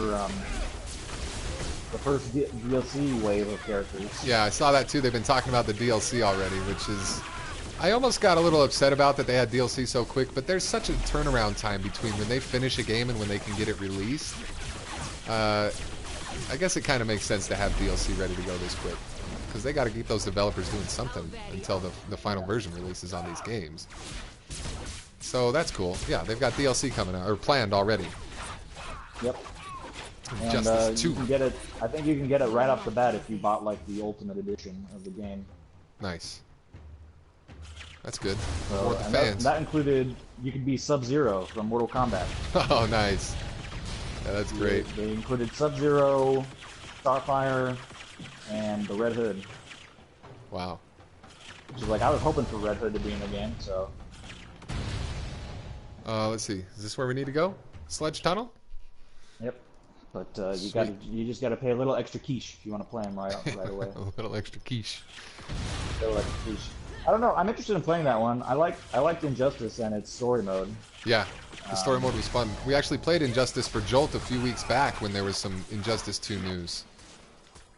A: the first DLC wave of characters.
B: Yeah, I saw that too. They've been talking about the DLC already, which is... I almost got a little upset about that they had DLC so quick, but there's such a turnaround time between when they finish a game and when they can get it released. I guess it kind of makes sense to have DLC ready to go this quick, because they got to keep those developers doing something until the final version releases on these games. So that's cool. Yeah, they've got DLC coming out, or planned already.
A: Yep. And
B: Justice 2.
A: You can get it. I think you can get it right off the bat if you bought like the Ultimate Edition of the game.
B: Nice. That's good.
A: So,
B: the fans.
A: That included you could be Sub-Zero from Mortal Kombat.
B: Oh, nice. Yeah, that's great.
A: They included Sub-Zero, Starfire, and the Red Hood.
B: Wow.
A: Which is like, I was hoping for Red Hood to be in the game, so.
B: Let's see. Is this where we need to go? Sledge Tunnel?
A: Yep. But you just gotta pay a little extra quiche if you want to play them right away.
B: A little extra quiche.
A: A little extra quiche. I don't know. I'm interested in playing that one. I liked Injustice and its story mode.
B: Yeah, the story mode was fun. We actually played Injustice for Jolt a few weeks back when there was some Injustice 2 news.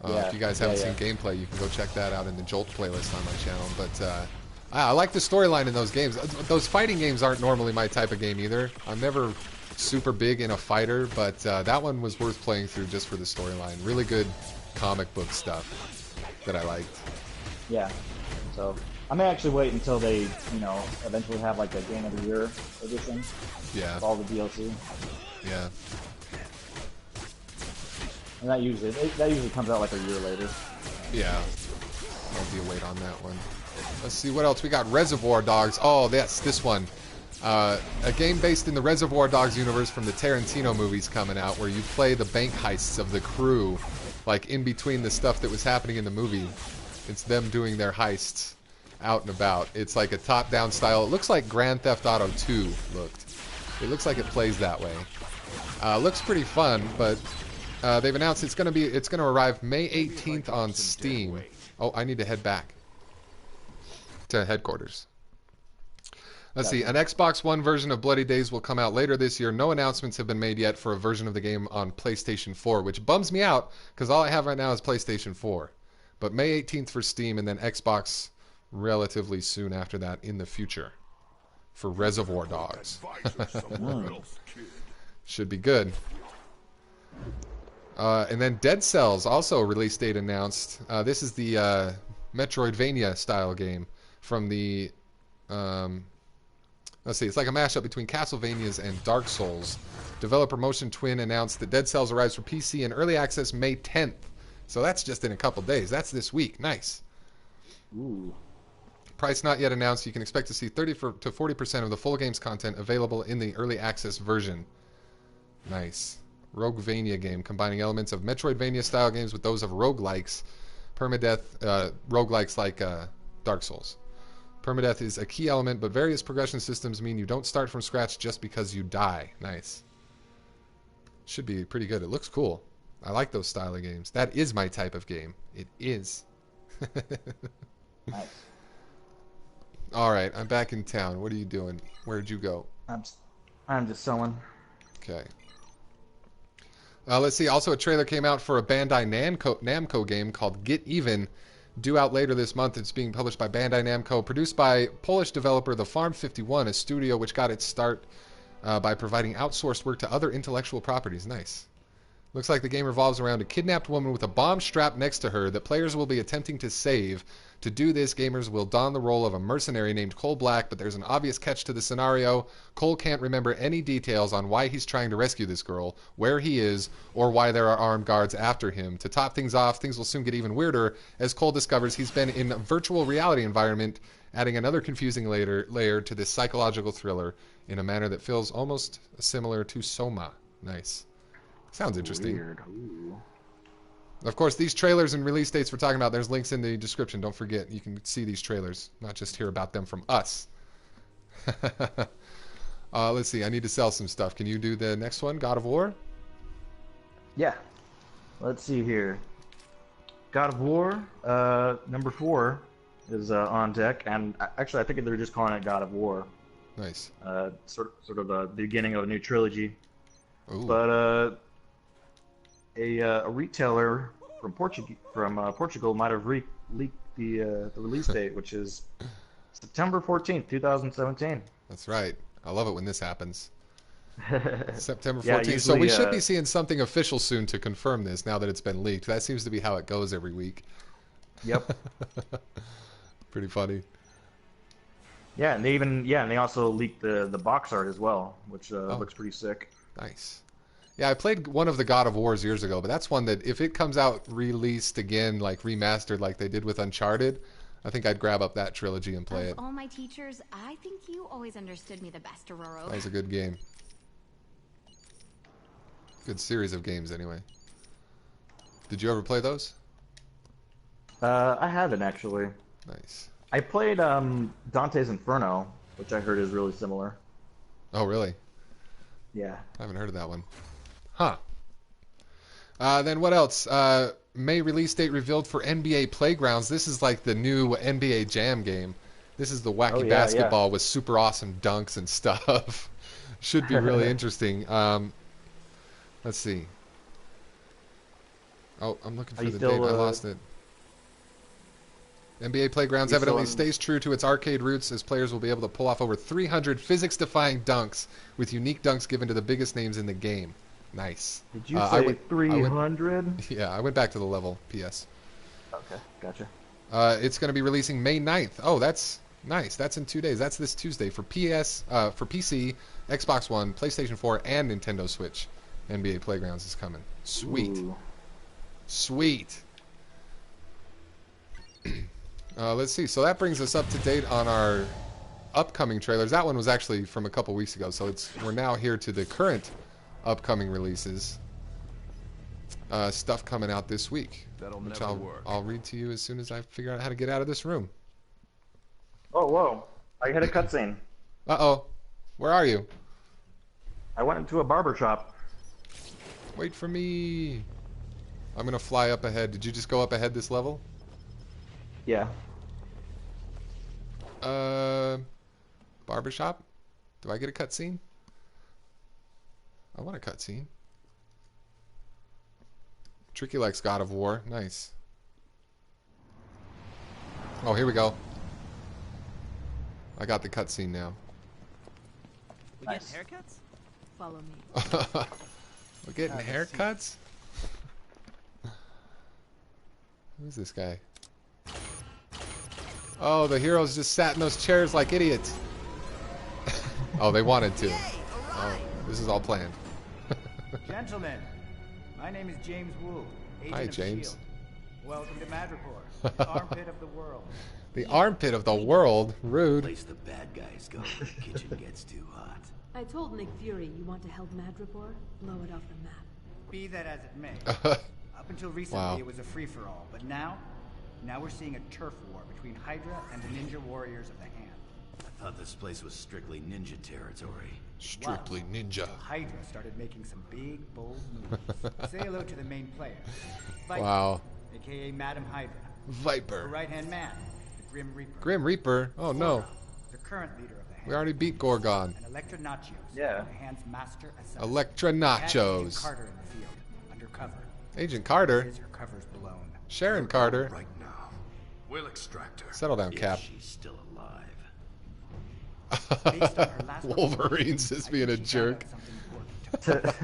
B: If you guys haven't seen gameplay, you can go check that out in the Jolt playlist on my channel. But I like the storyline in those games. Those fighting games aren't normally my type of game either. I'm never super big in a fighter, but that one was worth playing through just for the storyline. Really good comic book stuff that I liked.
A: Yeah. So I may actually wait until they, eventually have like a Game of the Year edition.
B: Yeah.
A: With all the DLC.
B: Yeah.
A: And that usually comes out like a year later.
B: Yeah. I'll be a wait on that one. Let's see what else we got. Reservoir Dogs. Oh, that's this one. A game based in the Reservoir Dogs universe from the Tarantino movies coming out, where you play the bank heists of the crew, like in between the stuff that was happening in the movie. It's them doing their heists out and about. It's like a top-down style. It looks like Grand Theft Auto 2 looked. It looks like it plays that way. Looks pretty fun, but they've announced it's going to arrive May 18th on Steam. Oh, I need to head back to headquarters. Let's see. An Xbox One version of Bloody Days will come out later this year. No announcements have been made yet for a version of the game on PlayStation 4, which bums me out because all I have right now is PlayStation 4. But May 18th for Steam, and then Xbox relatively soon after that in the future for Reservoir Dogs. Should be good. And then Dead Cells, also release date announced. This is the Metroidvania style game from the... let's see, it's like a mashup between Castlevanias and Dark Souls. Developer Motion Twin announced that Dead Cells arrives for PC in early access May 10th. So that's just in a couple days. That's this week. Nice.
A: Ooh.
B: Price not yet announced. You can expect to see 30 to 40% of the full game's content available in the early access version. Nice. Roguevania game, combining elements of Metroidvania-style games with those of roguelikes. Permadeath, roguelikes like Dark Souls. Permadeath is a key element, but various progression systems mean you don't start from scratch just because you die. Nice. Should be pretty good. It looks cool. I like those style of games. That is my type of game. It is.
A: Nice.
B: All right, I'm back in town. What are you doing? Where'd you go?
A: I'm just sewing.
B: Okay. Let's see. Also, a trailer came out for a Bandai Namco game called Get Even, due out later this month. It's being published by Bandai Namco, produced by Polish developer The Farm 51, a studio which got its start by providing outsourced work to other intellectual properties. Nice. Looks like the game revolves around a kidnapped woman with a bomb strapped next to her that players will be attempting to save. To do this, gamers will don the role of a mercenary named Cole Black, but there's an obvious catch to the scenario. Cole can't remember any details on why he's trying to rescue this girl, where he is, or why there are armed guards after him. To top things off, things will soon get even weirder as Cole discovers he's been in a virtual reality environment, adding another confusing layer to this psychological thriller in a manner that feels almost similar to Soma. Nice. Sounds interesting.
A: Weird. Ooh.
B: Of course, these trailers and release dates we're talking about, there's links in the description. Don't forget, you can see these trailers, not just hear about them from us. Let's see, I need to sell some stuff. Can you do the next one, God of War?
A: Yeah. Let's see here. God of War, number 4 is on deck, and actually I think they're just calling it God of War.
B: Nice.
A: Sort of the beginning of a new trilogy.
B: Ooh.
A: But a retailer from Portugal might have leaked the release date, which is September 14th, 2017.
B: That's right. I love it when this happens. September 14th.
A: Yeah, usually,
B: so we should be seeing something official soon to confirm this now that it's been leaked. That seems to be how it goes every week.
A: Yep.
B: Pretty funny.
A: Yeah, and they also leaked the box art as well, which looks pretty sick.
B: Nice. Yeah, I played one of the God of Wars years ago, but that's one that if it comes out released again, like remastered like they did with Uncharted, I think I'd grab up that trilogy and play it.
H: All my teachers, I think you always understood me the best, Aurora.
B: That was a good game. Good series of games, anyway. Did you ever play those?
A: I haven't, actually.
B: Nice.
A: I played Dante's Inferno, which I heard is really similar.
B: Oh, really?
A: Yeah.
B: I haven't heard of that one. Huh. Then what else? May release date revealed for NBA Playgrounds. This is like the new NBA Jam game. This is the wacky basketball with super awesome dunks and stuff. Should be really interesting. Let's see. Oh, I'm looking for the date. I lost it. NBA Playgrounds evidently stays true to its arcade roots, as players will be able to pull off over 300 physics-defying dunks, with unique dunks given to the biggest names in the game. Nice.
A: Did you say 300?
B: Yeah, I went back to the level, PS.
A: Okay, gotcha.
B: It's going to be releasing May 9th. Oh, that's nice. That's in 2 days. That's this Tuesday for PC, Xbox One, PlayStation 4, and Nintendo Switch. NBA Playgrounds is coming. Sweet.
A: Ooh.
B: Sweet. Let's see. So that brings us up to date on our upcoming trailers. That one was actually from a couple weeks ago, so we're now here to the current upcoming releases. Stuff coming out this week, which I'll read to you as soon as I figure out how to get out of this room.
A: Oh, whoa. I hit a cutscene.
B: Uh-oh. Where are you?
A: I went into a barber shop.
B: Wait for me. I'm going to fly up ahead. Did you just go up ahead this level?
A: Yeah.
B: Barbershop? Do I get a cutscene? I want a cutscene. Tricky likes God of War. Nice. Oh, here we go. I got the cutscene now.
F: We getting haircuts?
D: Follow me.
B: We're getting haircuts? Who's this guy? Oh, the heroes just sat in those chairs like idiots. Oh, they wanted to. Oh, this is all planned.
I: Gentlemen, my name is James Wu, agent
B: Hi,
I: of
B: James.
I: S.H.I.E.L.D. Welcome to Madripoor, the armpit of the world.
B: The armpit of the world? Rude.
J: Place the bad guys go when the kitchen gets too hot.
D: I told Nick Fury you want to help Madripoor blow it off the map.
I: Be that as it may. Up until recently, it was a free-for-all, but now we're seeing a turf war between Hydra and the ninja warriors of the Hand.
J: I thought this place was strictly ninja territory.
B: Strictly ninja.
I: Hydra started making some big, bold moves. Say hello to the main player. Viper,
B: Wow.
I: aka Madam Hydra. Her
B: Viper.
I: right-hand man, the Grim Reaper.
B: Grim Reaper? Oh, no.
I: The current leader of the Hand.
B: We already beat Gorgon.
I: And Electra Nachos.
A: Yeah.
I: The Hand's master assassin.
B: Electra
I: Agent
B: Nachos.
I: Carter in the field, undercover.
B: Agent Carter?
I: His or cover's blown.
B: Sharon Carter?
C: Right now. We'll extract her.
B: Settle down, Cap.
J: She's still alive.
I: Based on her last
B: Wolverine's just being a jerk.
D: Tablet.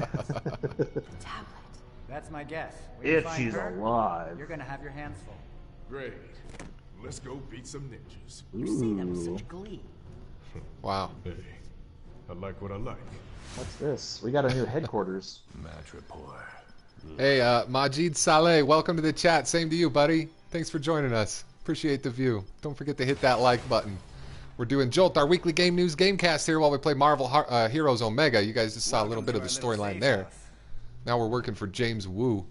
I: That's my guess. When you
A: If
I: find
A: she's
I: her,
A: alive.
I: you're gonna have your hands full.
G: Great. Let's go beat some ninjas.
F: You say that with such glee.
B: Wow.
G: Hey, I like what I like.
A: What's this? We got a new headquarters.
C: Madripoor.
B: Hey, Majid Saleh, welcome to the chat. Same to you, buddy. Thanks for joining us. Appreciate the view. Don't forget to hit that like button. We're doing Jolt, our weekly game news gamecast here while we play Marvel Heroes Omega. You guys just saw a little bit of the storyline there. Now we're working for James Wu.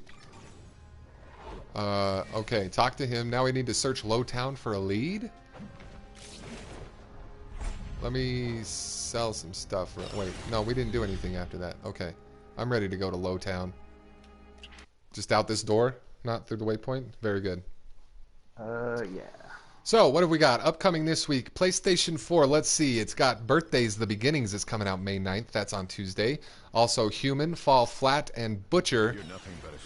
B: Okay, talk to him. Now we need to search Lowtown for a lead. Let me sell some stuff. Wait, no, we didn't do anything after that. Okay, I'm ready to go to Lowtown. Just out this door, not through the waypoint. Very good.
A: Yeah.
B: So, what have we got? Upcoming this week, PlayStation 4. Let's see. It's got Birthdays, The Beginnings is coming out May 9th. That's on Tuesday. Also, Human, Fall Flat, and Butcher.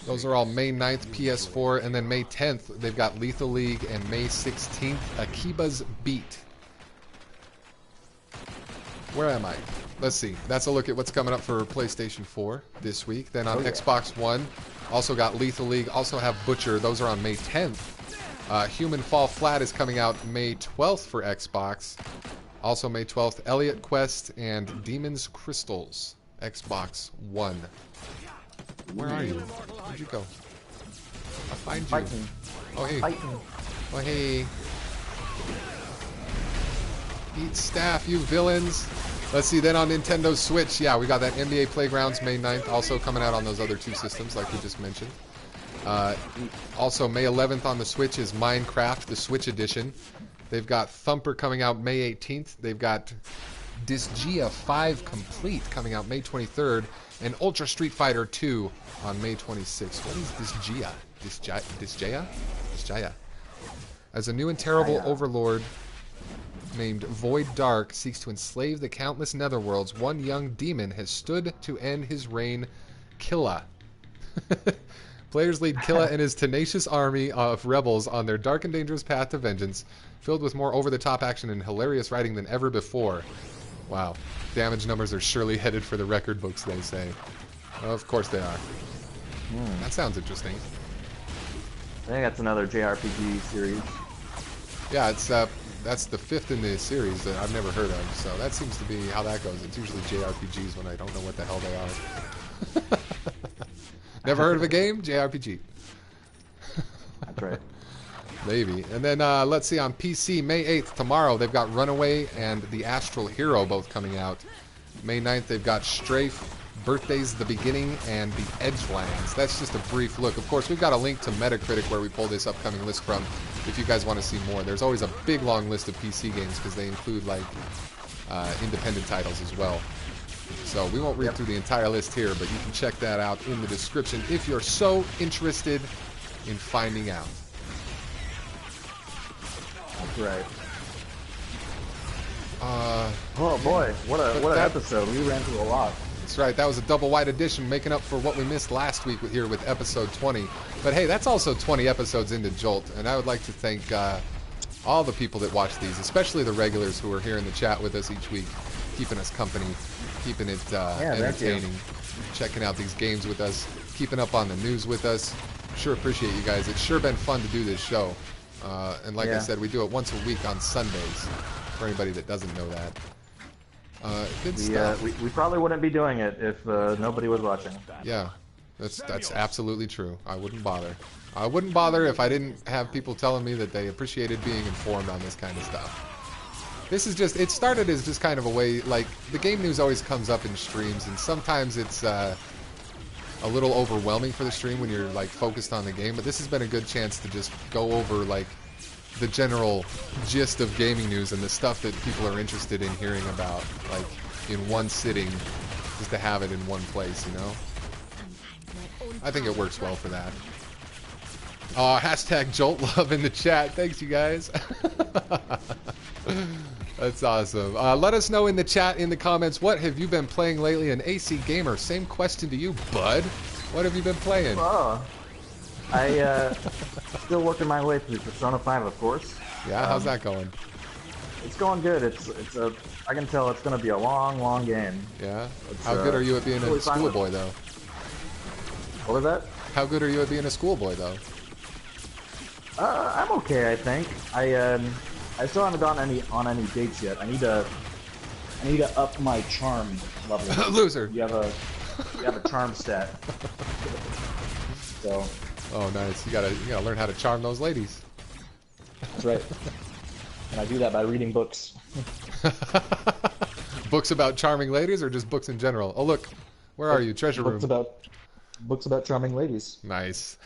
B: Those are all May 9th, PS4. And then May 10th, they've got Lethal League. And May 16th, Akiba's Beat. Where am I? Let's see. That's a look at what's coming up for PlayStation 4 this week. Then on Xbox One, also got Lethal League. Also have Butcher. Those are on May 10th. Human Fall Flat is coming out May 12th for Xbox. Also May 12th, Elliot Quest and Demon's Crystals, Xbox One. Where are you? Where'd you go? I'll find you.
A: Fighting.
B: Oh, hey.
A: Fighting.
B: Oh, hey. Eat staff, you villains. Let's see, then on Nintendo Switch, yeah, we got that NBA Playgrounds May 9th, also coming out on those other two systems like we just mentioned. Also, May 11th on the Switch is Minecraft, the Switch edition. They've got Thumper coming out May 18th. They've got Disgaea 5 Complete coming out May 23rd, and Ultra Street Fighter 2 on May 26th. What is Disgaea? Disgaea. As a new and terrible overlord named Void Dark seeks to enslave the countless netherworlds, one young demon has stood to end his reign, Killa. Players lead Killa and his tenacious army of rebels on their dark and dangerous path to vengeance, filled with more over-the-top action and hilarious writing than ever before. Wow. Damage numbers are surely headed for the record books, they say. Of course they are. That sounds interesting.
A: I think that's another JRPG series.
B: Yeah, it's that's the 5th in the series that I've never heard of, so that seems to be how that goes. It's usually JRPGs when I don't know what the hell they are. Never heard of a game? JRPG.
A: That's right.
B: Maybe. And then let's see, on PC, May 8th, tomorrow, they've got Runaway and The Astral Hero both coming out. May 9th, they've got Strafe, Birthday's the Beginning, and The Edgelands. That's just a brief look. Of course, we've got a link to Metacritic where we pull this upcoming list from if you guys want to see more. There's always a big, long list of PC games because they include, like, independent titles as well. So we won't read through the entire list here, but you can check that out in the description if you're so interested in finding out.
A: That's right.
B: Oh
A: boy, what an episode. We ran through a lot.
B: That's right. That was a double wide edition, making up for what we missed last week here with episode 20. But hey, that's also 20 episodes into Jolt, and I would like to thank all the people that watch these, especially the regulars who are here in the chat with us each week, keeping us company, keeping it entertaining, checking out these games with us, keeping up on the news with us. Sure appreciate you guys. It's sure been fun to do this show. And like I said, we do it once a week on Sundays, for anybody that doesn't know that. Good stuff.
A: We probably wouldn't be doing it if nobody was watching.
B: Yeah, that's absolutely true. I wouldn't bother. I wouldn't bother if I didn't have people telling me that they appreciated being informed on this kind of stuff. This is just, it started as just kind of a way, like, the game news always comes up in streams, and sometimes it's a little overwhelming for the stream when you're, like, focused on the game, but this has been a good chance to just go over, like, the general gist of gaming news and the stuff that people are interested in hearing about, like, in one sitting, just to have it in one place, you know? I think it works well for that. Hashtag Jolt Love in the chat. Thanks, you guys. That's awesome. Let us know in the chat, in the comments, what have you been playing lately? An AC Gamer, same question to you, bud. What have you been playing?
A: I still working my way through Persona 5, of course.
B: Yeah, how's that going?
A: It's going good. I can tell it's going to be a long game.
B: Yeah. How good are you at being a schoolboy, though?
A: What was that?
B: How good are you at being a schoolboy, though?
A: I'm okay, I think. I still haven't gone on any dates yet. I need to up my charm level.
B: Loser.
A: You have a charm stat. So.
B: Oh, nice. You gotta learn how to charm those ladies.
A: That's right. And I do that by reading books.
B: Books about charming ladies, or just books in general? Oh, look. Where are you? Treasure room.
A: Books about charming ladies.
B: Nice.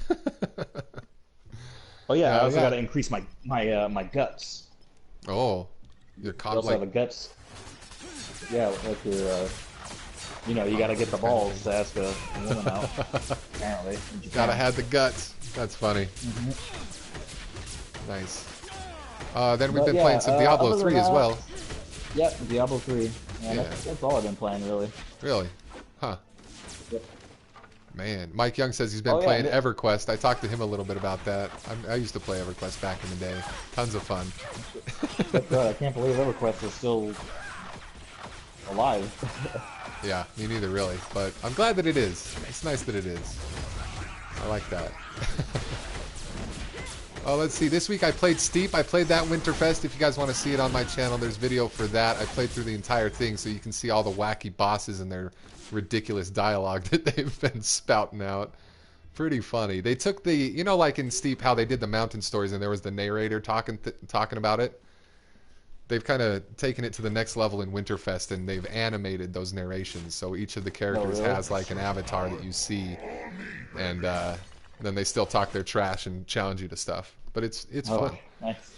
A: Oh yeah, I also got to increase my guts.
B: Oh, your
A: You also have a guts. Yeah, like your, you got to get the balls to ask a woman out. Apparently,
B: gotta have the guts. That's funny. Nice. Then we've been playing some Diablo 3 as well.
A: Yep, Diablo 3. Yeah. That's all I've been playing, really.
B: Really? Huh.
A: Yep.
B: Man, Mike Young says he's been playing EverQuest. I talked to him a little bit about that. I used to play EverQuest back in the day. Tons of fun.
A: God, I can't believe EverQuest is still alive.
B: Yeah, me neither, really. But I'm glad that it is. It's nice that it is. I like that. Oh, let's see. This week I played Steep. I played that Winterfest. If you guys want to see it on my channel, there's video for that. I played through the entire thing so you can see all the wacky bosses and their ridiculous dialogue that they've been spouting out. Pretty funny. They took the, like in Steep, how they did the mountain stories and there was the narrator talking about it. They've kind of taken it to the next level in Winterfest, and they've animated those narrations. So each of the characters has like an avatar that you see, and then they still talk their trash and challenge you to stuff. But it's fun.
A: Nice.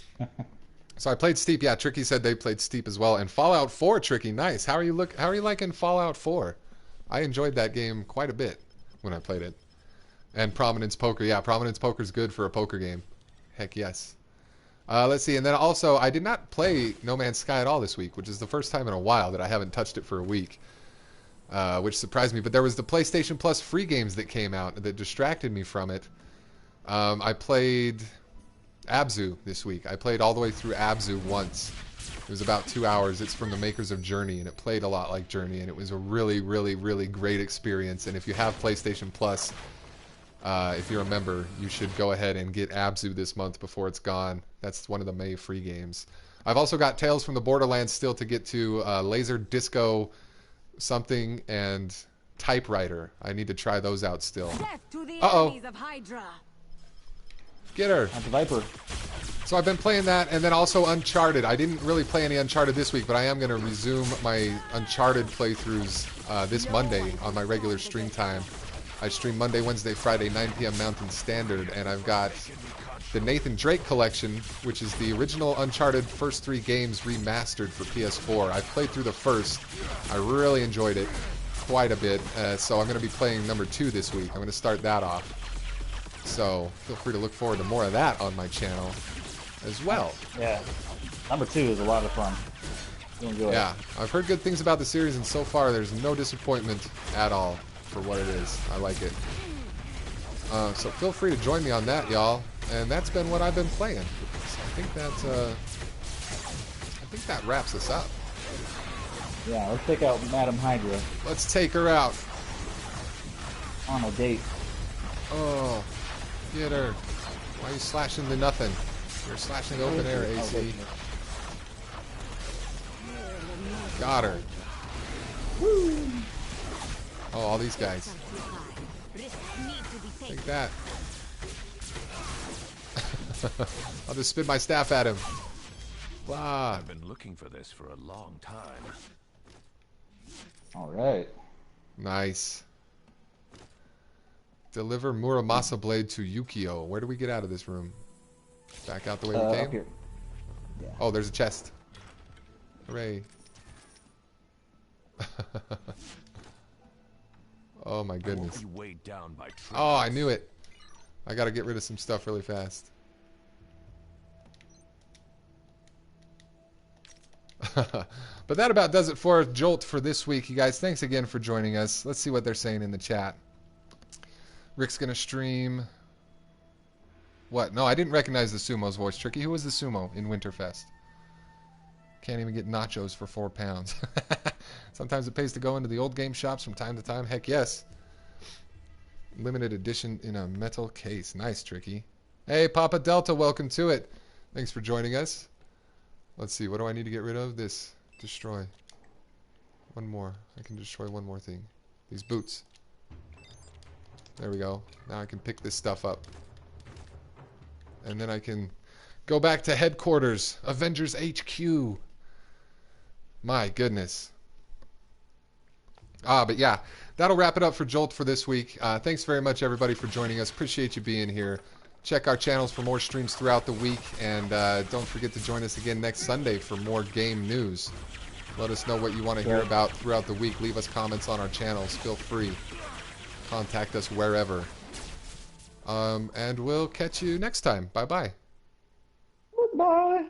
B: So I played Steep. Yeah, Tricky said they played Steep as well. And Fallout 4, Tricky, nice. How are you liking Fallout 4? I enjoyed that game quite a bit when I played it. And Prominence Poker. Yeah, Prominence Poker's good for a poker game. Heck yes. Let's see. And then also, I did not play No Man's Sky at all this week, which is the first time in a while that I haven't touched it for a week. Which surprised me. But there was the PlayStation Plus free games that came out that distracted me from it. I played Abzu this week. I played all the way through Abzu once. It was about 2 hours. It's from the makers of Journey, and it played a lot like Journey, and it was a really, really, really great experience. And if you have PlayStation Plus, if you're a member, you should go ahead and get Abzu this month before it's gone. That's one of the May free games. I've also got Tales from the Borderlands still to get to, Laser Disco something and Typewriter. I need to try those out still. Uh-oh. Get her.
A: That's a Viper.
B: So I've been playing that, and then also Uncharted. I didn't really play any Uncharted this week, but I am going to resume my Uncharted playthroughs this Monday on my regular stream time. I stream Monday, Wednesday, Friday, 9 p.m. Mountain Standard, and I've got the Nathan Drake collection, which is the original Uncharted first 3 games remastered for PS4. I played through the first. I really enjoyed it quite a bit, so I'm going to be playing number 2 this week. I'm going to start that off. So feel free to look forward to more of that on my channel as well.
A: Yeah, number 2 is a lot of fun. You'll enjoy
B: it. I've heard good things about the series, and so far there's no disappointment at all for what it is. I like it. So feel free to join me on that, y'all. And that's been what I've been playing. So I think that wraps us up.
A: Yeah, let's take out Madam Hydra.
B: Let's take her out.
A: On a date.
B: Oh, get her. Why are you slashing the nothing? You're slashing open air, AC. Got her. Woo. Oh, all these guys. Take that. I'll just spin my staff at him. Blah.
C: I've been looking for this for a long time.
A: All right.
B: Nice. Deliver Muramasa blade to Yukio. Where do we get out of this room? Back out the way we came?
A: Here. Yeah.
B: Oh, there's a chest. Hooray. Oh my goodness. Oh, I knew it. I gotta get rid of some stuff really fast. But that about does it for Jolt for this week, you guys. Thanks again for joining us. Let's see what they're saying in the chat. Rick's gonna stream. What? No, I didn't recognize the Sumo's voice. Tricky, who was the Sumo in Winterfest? Can't even get nachos for £4. Sometimes it pays to go into the old game shops from time to time. Heck yes. Limited edition in a metal case. Nice, Tricky. Hey, Papa Delta, welcome to it. Thanks for joining us. Let's see, what do I need to get rid of? This. Destroy. One more. I can destroy one more thing. These boots. There we go. Now I can pick this stuff up. And then I can go back to headquarters. Avengers HQ. My goodness. But yeah, that'll wrap it up for Jolt for this week. Thanks very much, everybody, for joining us. Appreciate you being here. Check our channels for more streams throughout the week. And don't forget to join us again next Sunday for more game news. Let us know what you want to hear about throughout the week. Leave us comments on our channels. Feel free. Contact us wherever. And we'll catch you next time. Bye-bye.
A: Goodbye.